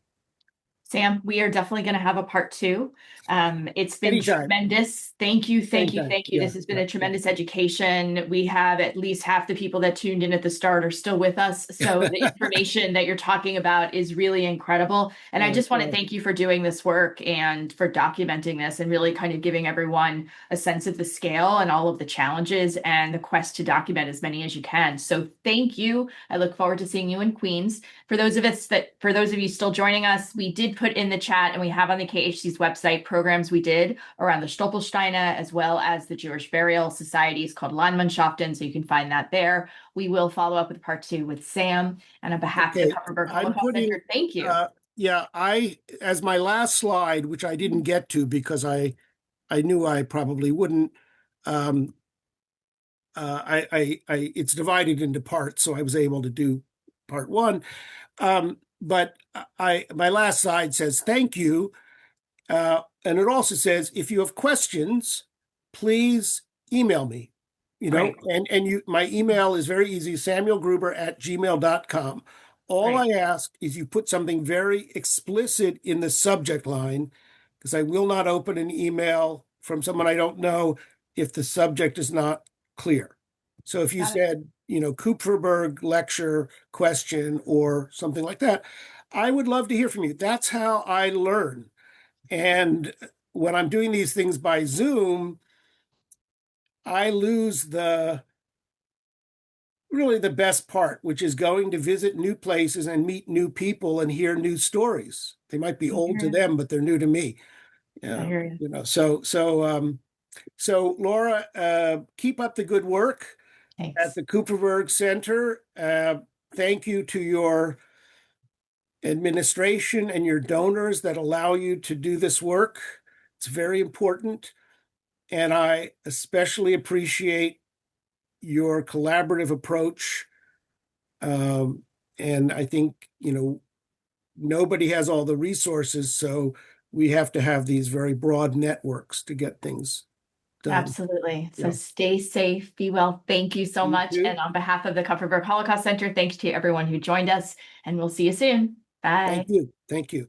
Sam, we are definitely going to have a part 2. It's been Anytime. tremendous. Thank you. Anytime. Yeah, This has been yeah, a tremendous education. We have at least half the people that tuned in at the start are still with us. So the information that you're talking about is really incredible. And I just want to thank you for doing this work and for documenting this and really kind of giving everyone a sense of the scale and all of the challenges and the quest to document as many as you can. So thank you. I look forward to seeing you in Queens. For those of you still joining us, we did put in the chat and we have on the KHC's website programs we did around the Stoppelsteine as well as the Jewish burial societies called Landmannschaften. So you can find that there. We will follow up with part 2 with Sam, and on behalf of the Kupferberg Holocaust Center, thank you. As my last slide, which I didn't get to because I knew I probably wouldn't. It's divided into parts, so I was able to do part 1. But my last slide says thank you, and it also says if you have questions, please email me. Right. My email is very easy: samuelgruber@gmail.com. All Right. I ask is you put something very explicit in the subject line, because I will not open an email from someone I don't know if the subject is not clear. So if you said, Kupferberg lecture question or something like that, I would love to hear from you. That's how I learn. And when I'm doing these things by Zoom, I lose really the best part, which is going to visit new places and meet new people and hear new stories. They might be old to them, but they're new to me. I hear you. So Laura, keep up the good work. Thanks. At the Kupferberg Center. Thank you to your administration and your donors that allow you to do this work. It's very important. And I especially appreciate your collaborative approach. And I think, nobody has all the resources, so we have to have these very broad networks to get things done. Absolutely. So Yeah. stay safe, be well. Thank you so You much. too. And on behalf of the Kupferberg Holocaust Center, thanks to everyone who joined us, and we'll see you soon. Bye. Thank you. Thank you.